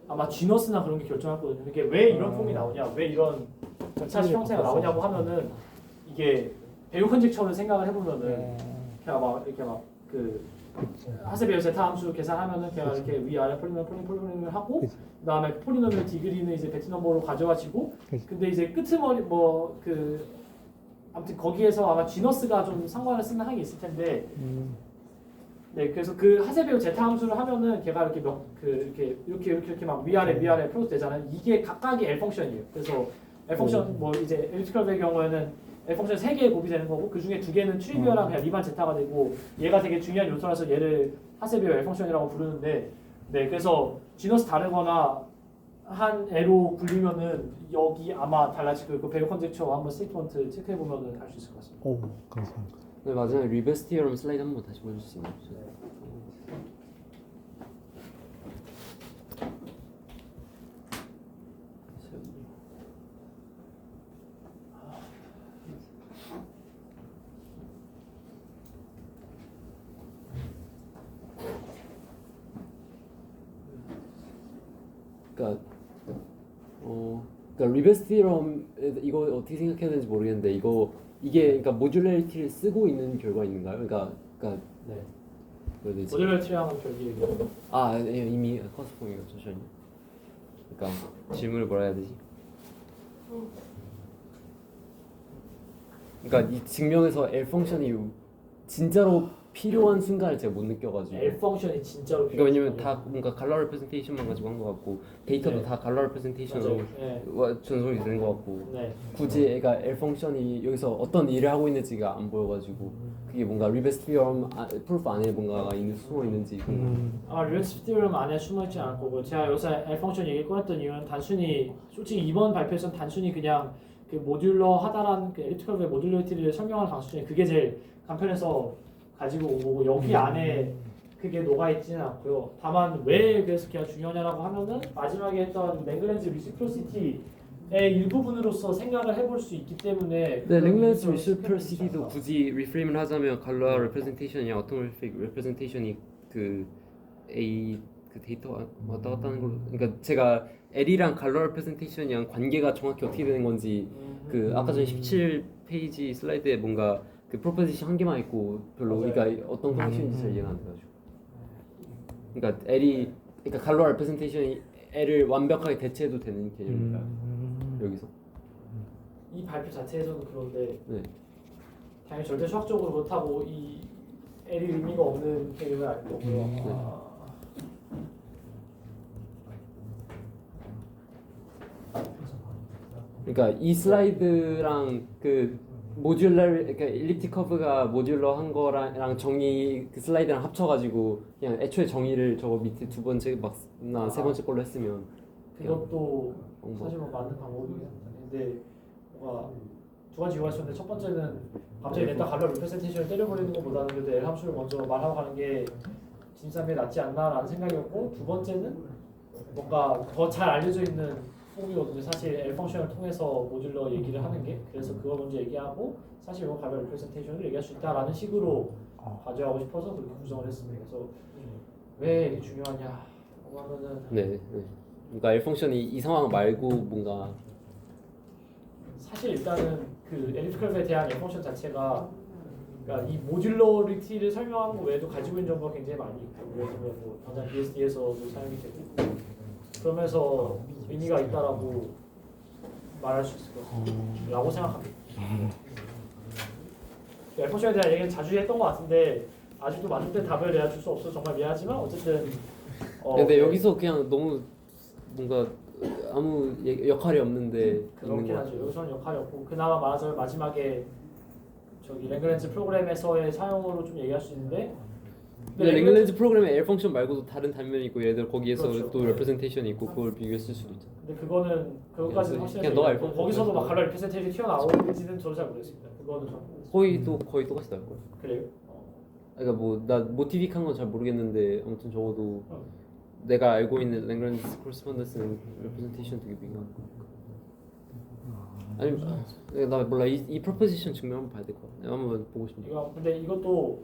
S3: 아마 지너스나 그런 게 결정했거든요. 이게 왜 이런 폼이 나오냐, 왜 이런 전차식 형태가 나오냐고 하면은 이게 배우 컨젝처를 생각을 해보면은 그냥 막 이렇게 막 그 하세베어 제타 함수 계산하면은 그냥 이렇게 위아래 폴리노미얼 하고 그다음에 폴리노미얼 디그리는 이제 베티 넘버로 가져가지고 근데 이제 끄트머리 뭐 그 아무튼 거기에서 아마 지너스가 좀 상관을 쓰는 항이 있을 텐데 네 그래서 그 하세베어 제타 함수를 하면은 걔가 이렇게 이렇게 막 위아래 플로트 되잖아요. 이게 각각이 L 펑션이에요. 그래서 L 펑션 뭐 이제 엘리프티컬의 경우에는 L 펑션 3개의 곱이 되는 거고 그 중에 2개는 트리비어랑 그냥 리반 제타가 되고 얘가 되게 중요한 요소라서 얘를 하세베어 L 펑션이라고 부르는데 네 그래서 지너스 다르거나 한 애로 굴리면은 여기 아마 달라질 그 배우 컨젝처 한번 스테이트먼트 체크해 보면은 알 수 있을 것 같습니다.
S4: 오 감사합니다.
S9: 네, 마지막에 리버스 티어럼 슬라이드 한번 다시 보여줄 수 있나요? 그러니까 리버스 티어럼 이거 어떻게 생각해야 되는지 모르겠는데 이게 그러니까 모듈러리티를 쓰고 있는 결과 있는가요? 그러니까
S3: 네.
S9: 뭐라 해야 되지?
S3: 모듈러리티랑은 별개예요.
S9: 예, 이미 커스폼이가 잠시만요. 그러니까 질문을 뭐라 해야 되지? 그러니까 이 증명에서 L 펑션이 진짜로 필요한 순간을 제가 못 느껴가지고.
S3: L 펑션이 진짜로
S9: 그러니까 왜냐면 다 뭔가 갈라 레프레젠테이션만 가지고 한 것 같고 데이터도
S3: 네.
S9: 다 갈라 레프레젠테이션으로
S3: 네.
S9: 전송이 되는 것 같고
S3: 네.
S9: 굳이 애가 L 펑션이 여기서 어떤 일을 하고 있는지가 안 보여가지고 그게 뭔가 리버스 티어럼 프루프 안에 뭔가 숨어 있는지
S3: 리버스 티어럼 안에 숨어 있지 않을 거고 제가 여기서 L 펑션 얘기 꺼냈던 이유는 단순히 솔직히 이번 발표에서는 단순히 그냥 그 모듈러 하다라는 그 엘리프티컬의 모듈러리티를 설명하는 방식 중에 그게 제일 간편해서 가지고 온 거고 여기 안에 그게 녹아 있지는 않고요. 다만 왜 그래서 걔가 중요하냐라고 하면은 마지막에 했던 랭글렌즈 리시프로시티의 일부분으로서 생각을 해볼 수 있기 때문에.
S9: 네, 랭글렌즈 리시프로시티도 굳이 리프레임을 하자면 갈라 레프레젠테이션이랑 어토모피c 레프레젠테이션이 그 A 그 데이터가 왔다 갔다 하는 걸로 그러니까 제가 L이랑 갈라 레프레젠테이션이랑 관계가 정확히 어떻게 되는 건지 그 아까 전에 17페이지 슬라이드에 뭔가 그 프로포지션 한 개만 있고 별로 그러니까 어떤 컨디션인지 잘 이해가 안 돼가지고 그러니까 그러니까 갈로 레프레젠테이션이 L을 완벽하게 대체해도 되는 개념이니까 여기서
S3: 이 발표 자체에서는 그런데
S9: 네.
S3: 당연히 절대 수학적으로 그렇다고 이 L이 의미가 없는 개념을 알 거고요.
S9: 그러니까 이 슬라이드랑 그 그러니까 일리프틱 커브가 모듈러 한 거랑 정의 그 슬라이드랑 합쳐가지고 그냥 애초에 정의를 저거 밑에 두 번째 막나 세 번째 걸로 했으면
S3: 그것도 사실 뭐 맞는 방법이긴 한데 뭔가 두 가지 이유가 있었는데 첫 번째는 갑자기 냈다 갈라 리프레젠테이션을 때려버리는 것보다는 그래도 L 함수를 먼저 말하고 가는 게 진짜에 낫지 않나라는 생각이었고 두 번째는 뭔가 더 잘 알려져 있는 폼이거든요. 사실 L 펑션을 통해서 모듈러 얘기를 하는 게 그래서 그걸 먼저 얘기하고 사실 이건 갈라 리프레젠테이션을 얘기할 수 있다라는 식으로 가져가고 싶어서 그렇게 구성을 했습니다. 그래서 왜 이게 중요하냐 하면은
S9: 네. 뭔가 L 펑션이 이 상황 말고 뭔가
S3: 사실 일단은 그 엘리프컬브에 대한 L 펑션 자체가 그러니까 이 모듈러리티를 설명하는 거 외에도 가지고 있는 정보가 굉장히 많이 있고 예를 들면 뭐 당장 BSD에서도 사용이 되고 그러면서 의미가 있다라고 말할 수 있을 거라고 생각합니다. L 펑션에 대한 얘기는 자주 했던 것 같은데 아직도 맞는 답을 내줄 수 없어서 정말 미안하지만 어쨌든
S9: 근데 여기서 그냥 너무 뭔가 아무 역할이 없는데 있는
S3: 그렇긴
S9: 것
S3: 하죠.
S9: 같아요.
S3: 여기서는 역할이 없고 그나마 말하자면 마지막에 저기 랭글렌즈 프로그램에서의 사용으로 좀 얘기할 수 있는데
S9: 근데 랭글렌즈 프로그램에 L 펑션 말고도 다른 단면이 있고 예를 들어 거기에서
S3: 그렇죠.
S9: 또 레프레젠테이션이 있고 그걸 비교했을 수도 있잖아.
S3: 근데 그거는 그것까지는 확실히
S9: 그냥 너가 알고
S3: 거기서도 막
S9: 그래서
S3: 칼라 리프레젠테이션이 튀어나오는지는 저도 잘 모르겠습니다. 그거는 좀
S9: 거의 똑같이 나올 거야.
S3: 그래요?
S9: 그러니까 뭐 나 모티빅한 건 잘 모르겠는데 아무튼 적어도
S3: 어.
S9: 내가 알고 있는 랭글렌즈 코레스폰던스는 레프레젠테이션 되게 비교한 거. 아니 나 몰라 이 프로포지션 증명 한번 봐야 될 것 같아. 한번 보고 싶네.
S3: 이거 근데 이것도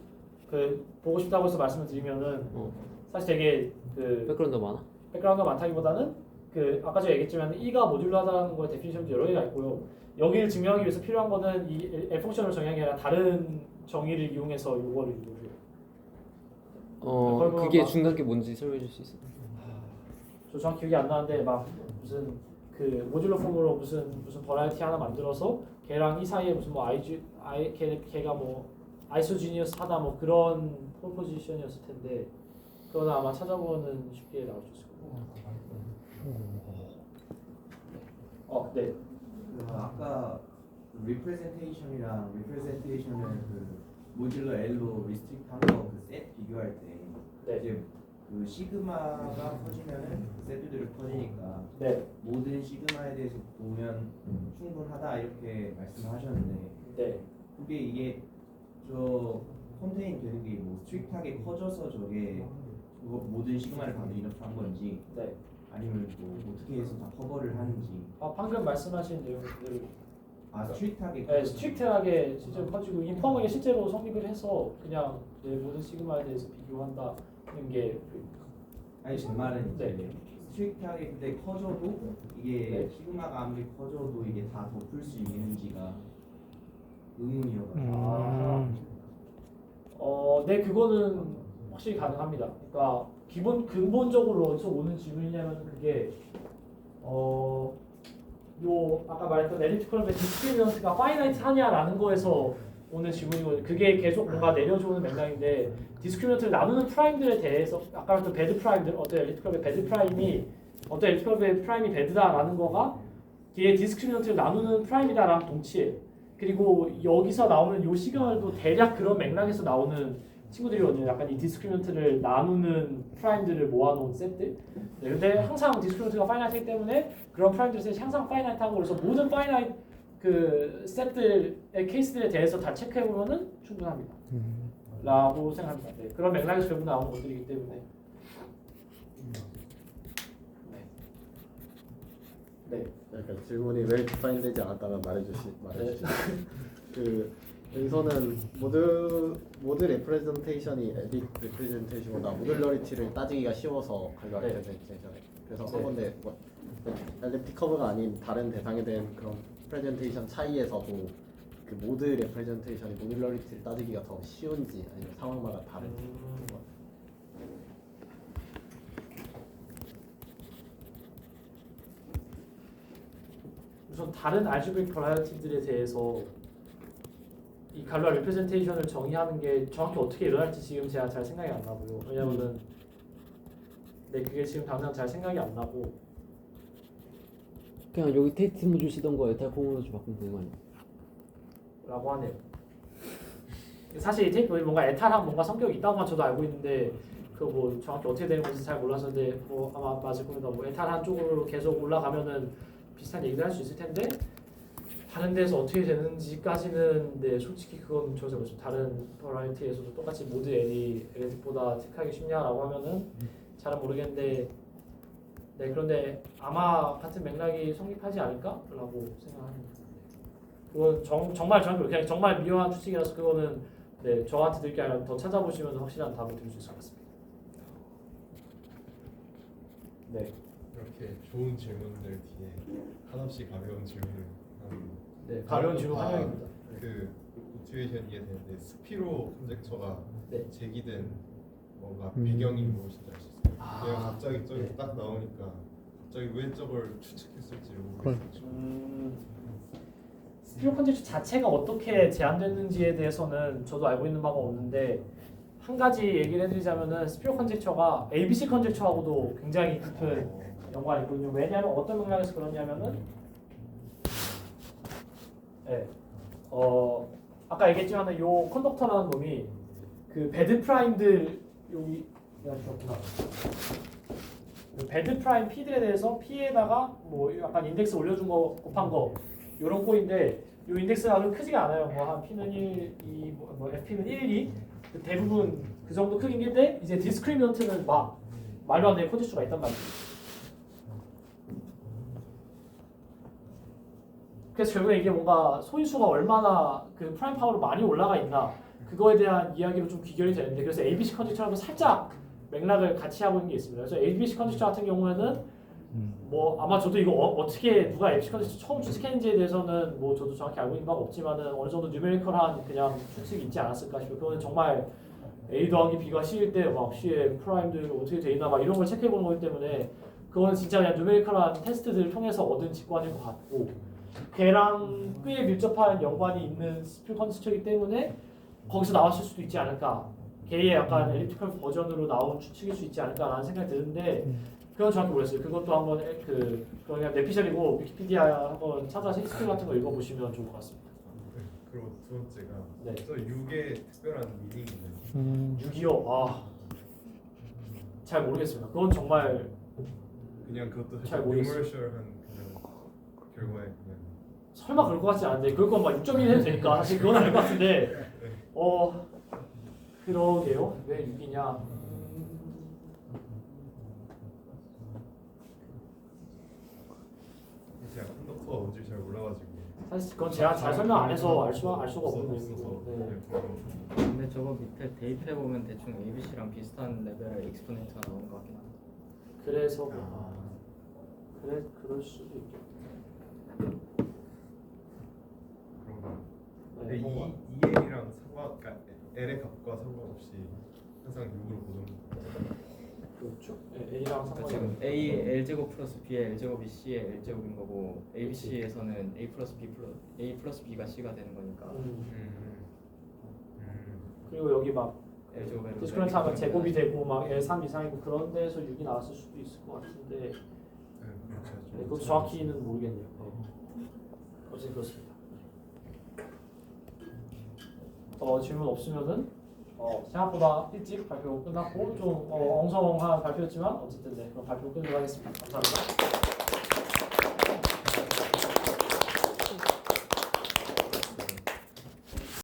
S3: 그 보고 싶다고 해서 말씀을 드리면은
S9: 어.
S3: 사실 되게 그
S9: 백그라운드 많아?
S3: 백그라운드가 많다기보다는 그 아까 제가 얘기했지만 E가 모듈러하다는 거에 데피니션도 여러 개가 있고요. 여기를 증명하기 위해서 필요한 거는 이 L 펑션을 정의한 게 아니라 다른 정의를 이용해서 요거를 이루어줘요. 그걸
S9: 그게
S3: 막-
S9: 중간 게 뭔지 설명해 줄 수 있어?
S3: 저 정확히 기억이 안 나는데 막 무슨 그 모듈러 폼으로 무슨 버라이티 하나 만들어서 걔랑 이 사이에 무슨 뭐 걔가 뭐 아이소지니어스 하다 뭐 그런 폴포지션이었을 텐데 그거는 아마 찾아보면 쉽게 나올 수 있을 거예요. 네.
S6: 그 아까 representation이랑 representation을 그 모듈러 L로 리스트릭트한 거 그 셋 비교할 때
S3: 네.
S6: 이제 그 시그마가 퍼지면은 그 세트들이 퍼지니까
S3: 네.
S6: 모든 시그마에 대해서 보면 충분하다 이렇게 말씀하셨는데
S3: 네.
S6: 그게 이게 저 컨테인 되는 게 뭐 스트릭트하게 커져서 저게 그거 모든 시그마를 다 이렇게 한 건지
S3: 네.
S6: 아니면 뭐 어떻게 해서 다 커버를 하는지
S3: 방금 말씀하신 내용 그대로
S6: 스트릭트하게
S3: 네, 스트릭트하게 실제로 커지고 이 포함하게 실제로 성립을 해서 그냥 내 모든 시그마에 대해서 비교한다는 게
S6: 아니 제 말은 이제
S3: 네.
S6: 스트릭트하게 근데 커져도 이게
S3: 네.
S6: 시그마가 아무리 커져도 이게 다 덮을 수 있는지가 의문이어가지고
S3: 네 그거는 확실히 가능합니다. 그러니까 근본적으로 어디서 오는 질문이냐면 그게 요 아까 말했던 엘리프컬브의 디스크리미넌트가 파이나이트 하냐라는 거에서 오는 질문이거든요. 그게 계속 뭔가 내려주는 맥락인데 디스크리미넌트를 나누는 프라임들에 대해서 아까 말했던 배드 프라임들 어떤 엘리프컬브의 배드 프라임이 어떤 엘리프컬브의 프라임이 배드다라는 거가 뒤에 디스크리미넌트를 나누는 프라임이다라는 동치예요. 그리고 여기서 나오는 요 시그널도 대략 그런 맥락에서 나오는 친구들이거든요. 약간 이 디스크리미넌트를 나누는 프라임들을 모아놓은 셋들. 네, 근데 항상 디스크리미넌트가 파이나이트이기 때문에 그런 프라임들의 셋이 항상 파이나이트하고 그래서 모든 파이나이트 그 셋들의 케이스들에 대해서 다 체크해보면은 충분합니다. 라고 생각합니다. 네, 그런 맥락에서 결국 나오는 것들이기 때문에. 네.
S10: 그러니까 질문이 왜 디파인되지 않았다면 말해주시. 그 여기서는 모드 레프레젠테이션이 에딕 레프레젠테이션보다 모듈러리티를 따지기가 쉬워서 관련 레프레젠테이션. 그래서 한 건데 뭐 엘립틱 커브가 아닌 다른 대상에 대한 그런 프레젠테이션 차이에서도 그 모드 레프레젠테이션이 모듈러리티를 따지기가 더 쉬운지 아니면 상황마다 다른지.
S3: 우선 다른 알제브릭 버라이어티들에 대해서 이 갈루아 리프레젠테이션을 정의하는 게 정확히 어떻게 일어날지 지금 제가 잘 생각이 안 나고요. 왜냐면은 네 그게 지금 당장 잘 생각이 안 나고
S9: 그냥 여기 테이트 모듈 쓰던 거 에탈 콤으로 좀 바꾸면 되는 거 아니야?
S3: 라고 하네요. 사실 이 테이프 뭔가 에탈한 뭔가 성격이 있다고만 저도 알고 있는데 그 뭐 정확히 어떻게 되는 건지 잘 몰라서 근데 뭐 아마 맞을 겁니다. 뭐 에탈한 쪽으로 계속 올라가면은 비슷한 얘기도 할 수 있을 텐데 다른 데서 어떻게 되는지까지는 네 솔직히 그건 저도 모르죠. 다른 버라이어티에서도 똑같이 모드 L이 엘리틱보다 체크하기 쉽냐라고 하면은 잘은 모르겠는데 네 그런데 아마 같은 맥락이 성립하지 않을까라고 생각합니다. 그건 정말 저는 그냥 정말 미묘한 추측이라서 그거는 네 저한테 드릴 게 아니라 더 찾아보시면 확실한 답을 드릴 수 있을 것 같습니다. 네.
S8: 이렇게 이렇게 좋은 질문들 뒤에 한없이 가벼운 질문을 하는
S3: 네, 가벼운 질문 환영입니다.
S8: 그 모티베이션 이해되는데 스피로 컨젝처가
S3: 네.
S8: 제기된 뭔가 배경이 무엇인지 알 수 있어요?
S3: 아,
S8: 그냥 갑자기 저기
S3: 네.
S8: 딱 나오니까 갑자기 왜 저걸 추측했을지
S4: 그럼.
S8: 모르겠어요.
S3: 스피로 컨젝처 자체가 어떻게 제안됐는지에 대해서는 저도 알고 있는 바가 없는데 한 가지 얘기를 해드리자면은 스피로 컨젝처가 ABC 컨젝처하고도 굉장히 깊은 연관이 있거든요. 왜냐하면 어떤 맥락에서 그러냐면은 네, 아까 얘기했지만은 요 컨덕터라는 놈이 그 배드 프라임들 여기 내가 주었구나. 그 배드 프라임 P들에 대해서 P에다가 뭐 약간 인덱스 올려준 거 곱한 거 요런 꼴인데 요 인덱스가 아주 크지가 않아요. 뭐 한 P는 1, 2, 뭐 FP는 1, 2 대부분 그 정도 크기인데 이제 디스크리미넌트는 막 말도 안 되는 컨젝처가 있단 말이에요. 그래서 결국에 이게 뭔가 소인수가 얼마나 그 프라임 파워로 많이 올라가 있나 그거에 대한 이야기로 좀 귀결이 되는데 그래서 ABC 컨젝처랑도 살짝 맥락을 같이 하고 있는 게 있습니다. 그래서 ABC 컨젝처 같은 경우에는 뭐 아마 저도 이거 어떻게 누가 ABC 컨젝처 처음 추측했는지에 대해서는 뭐 저도 정확히 알고 있는 바가 없지만은 어느 정도 뉴메리컬한 그냥 추측이 있지 않았을까 싶어요. 그거는 정말 A 더하기 B가 C일 때 막 C의 프라임들 어떻게 돼 있나 막 이런 걸 체크해 보는 거기 때문에 그거는 진짜 그냥 뉴메리컬한 테스트들을 통해서 얻은 직관일 것 같고 걔랑 꽤 밀접한 연관이 있는 스피로 컨젝처이기 때문에 거기서 나왔을 수도 있지 않을까. 걔의 약간 엘리프티컬 버전으로 나온 추측일 수 있지 않을까라는 생각이 드는데 그건 정확히 모르겠어요. 그것도 한번 그냥 내피셜이고 위키피디아 한번 찾아서 히스토리 같은 거 읽어보시면 좋을 것 같습니다.
S8: 네, 그리고 두 번째가
S3: 네.
S8: 저 6의 특별한 미닝이 있는
S3: 6.25 잘 모르겠습니다. 그건 정말
S8: 그냥 그것도
S3: 잘
S8: 살짝
S3: 모르겠어요.
S8: 유머셜한 그냥 결과에 그냥
S3: 설마 그럴 것 같지 않은데 그럴 거면 막 6.1 해도 되니까 사실 그건 아닐 것 같은데 그러게요. 왜 6이냐?
S8: 제가 컨덕터가 뭔지 잘 몰라가지고
S3: 사실 그건 제가 잘 설명 안 해서 알 수가 없는
S8: 없어서
S3: 내용이고. 네.
S7: 근데 저거 밑에 대입해 보면 대충 ABC랑 비슷한 레벨의 익스포넨트가 나오는 것 같긴 한데.
S3: 그래서 그럴 수도 있겠다.
S8: 그런가.
S3: 네,
S8: 근데
S3: 뭔가.
S8: EL이랑 그러니까 L의 값과 상관없이 항상 6으로 고정.
S3: 그렇죠. 네, A랑
S7: 그러니까
S3: 상관이
S7: 지금 A L제곱 플러스 B의 L제곱이 C의 L제곱인 거고 ABC에서는 A 플러스 B가 C가 되는 거니까
S3: 그리고 여기 막
S7: L제곱에
S3: 디스크런트 하면 제곱이 되고 막 L3 이상이고 그런 데서 6이 나왔을 수도 있을 것 같은데
S8: 네, 그렇죠.
S3: 네, 그것도 정확히는 모르겠네요. 어쨌든 그렇습니다. 질문 없으면은 생각보다 일찍 발표 끝났고 좀 엉성한 발표였지만 어쨌든 네, 그럼 발표 끝내도록 하겠습니다. 감사합니다.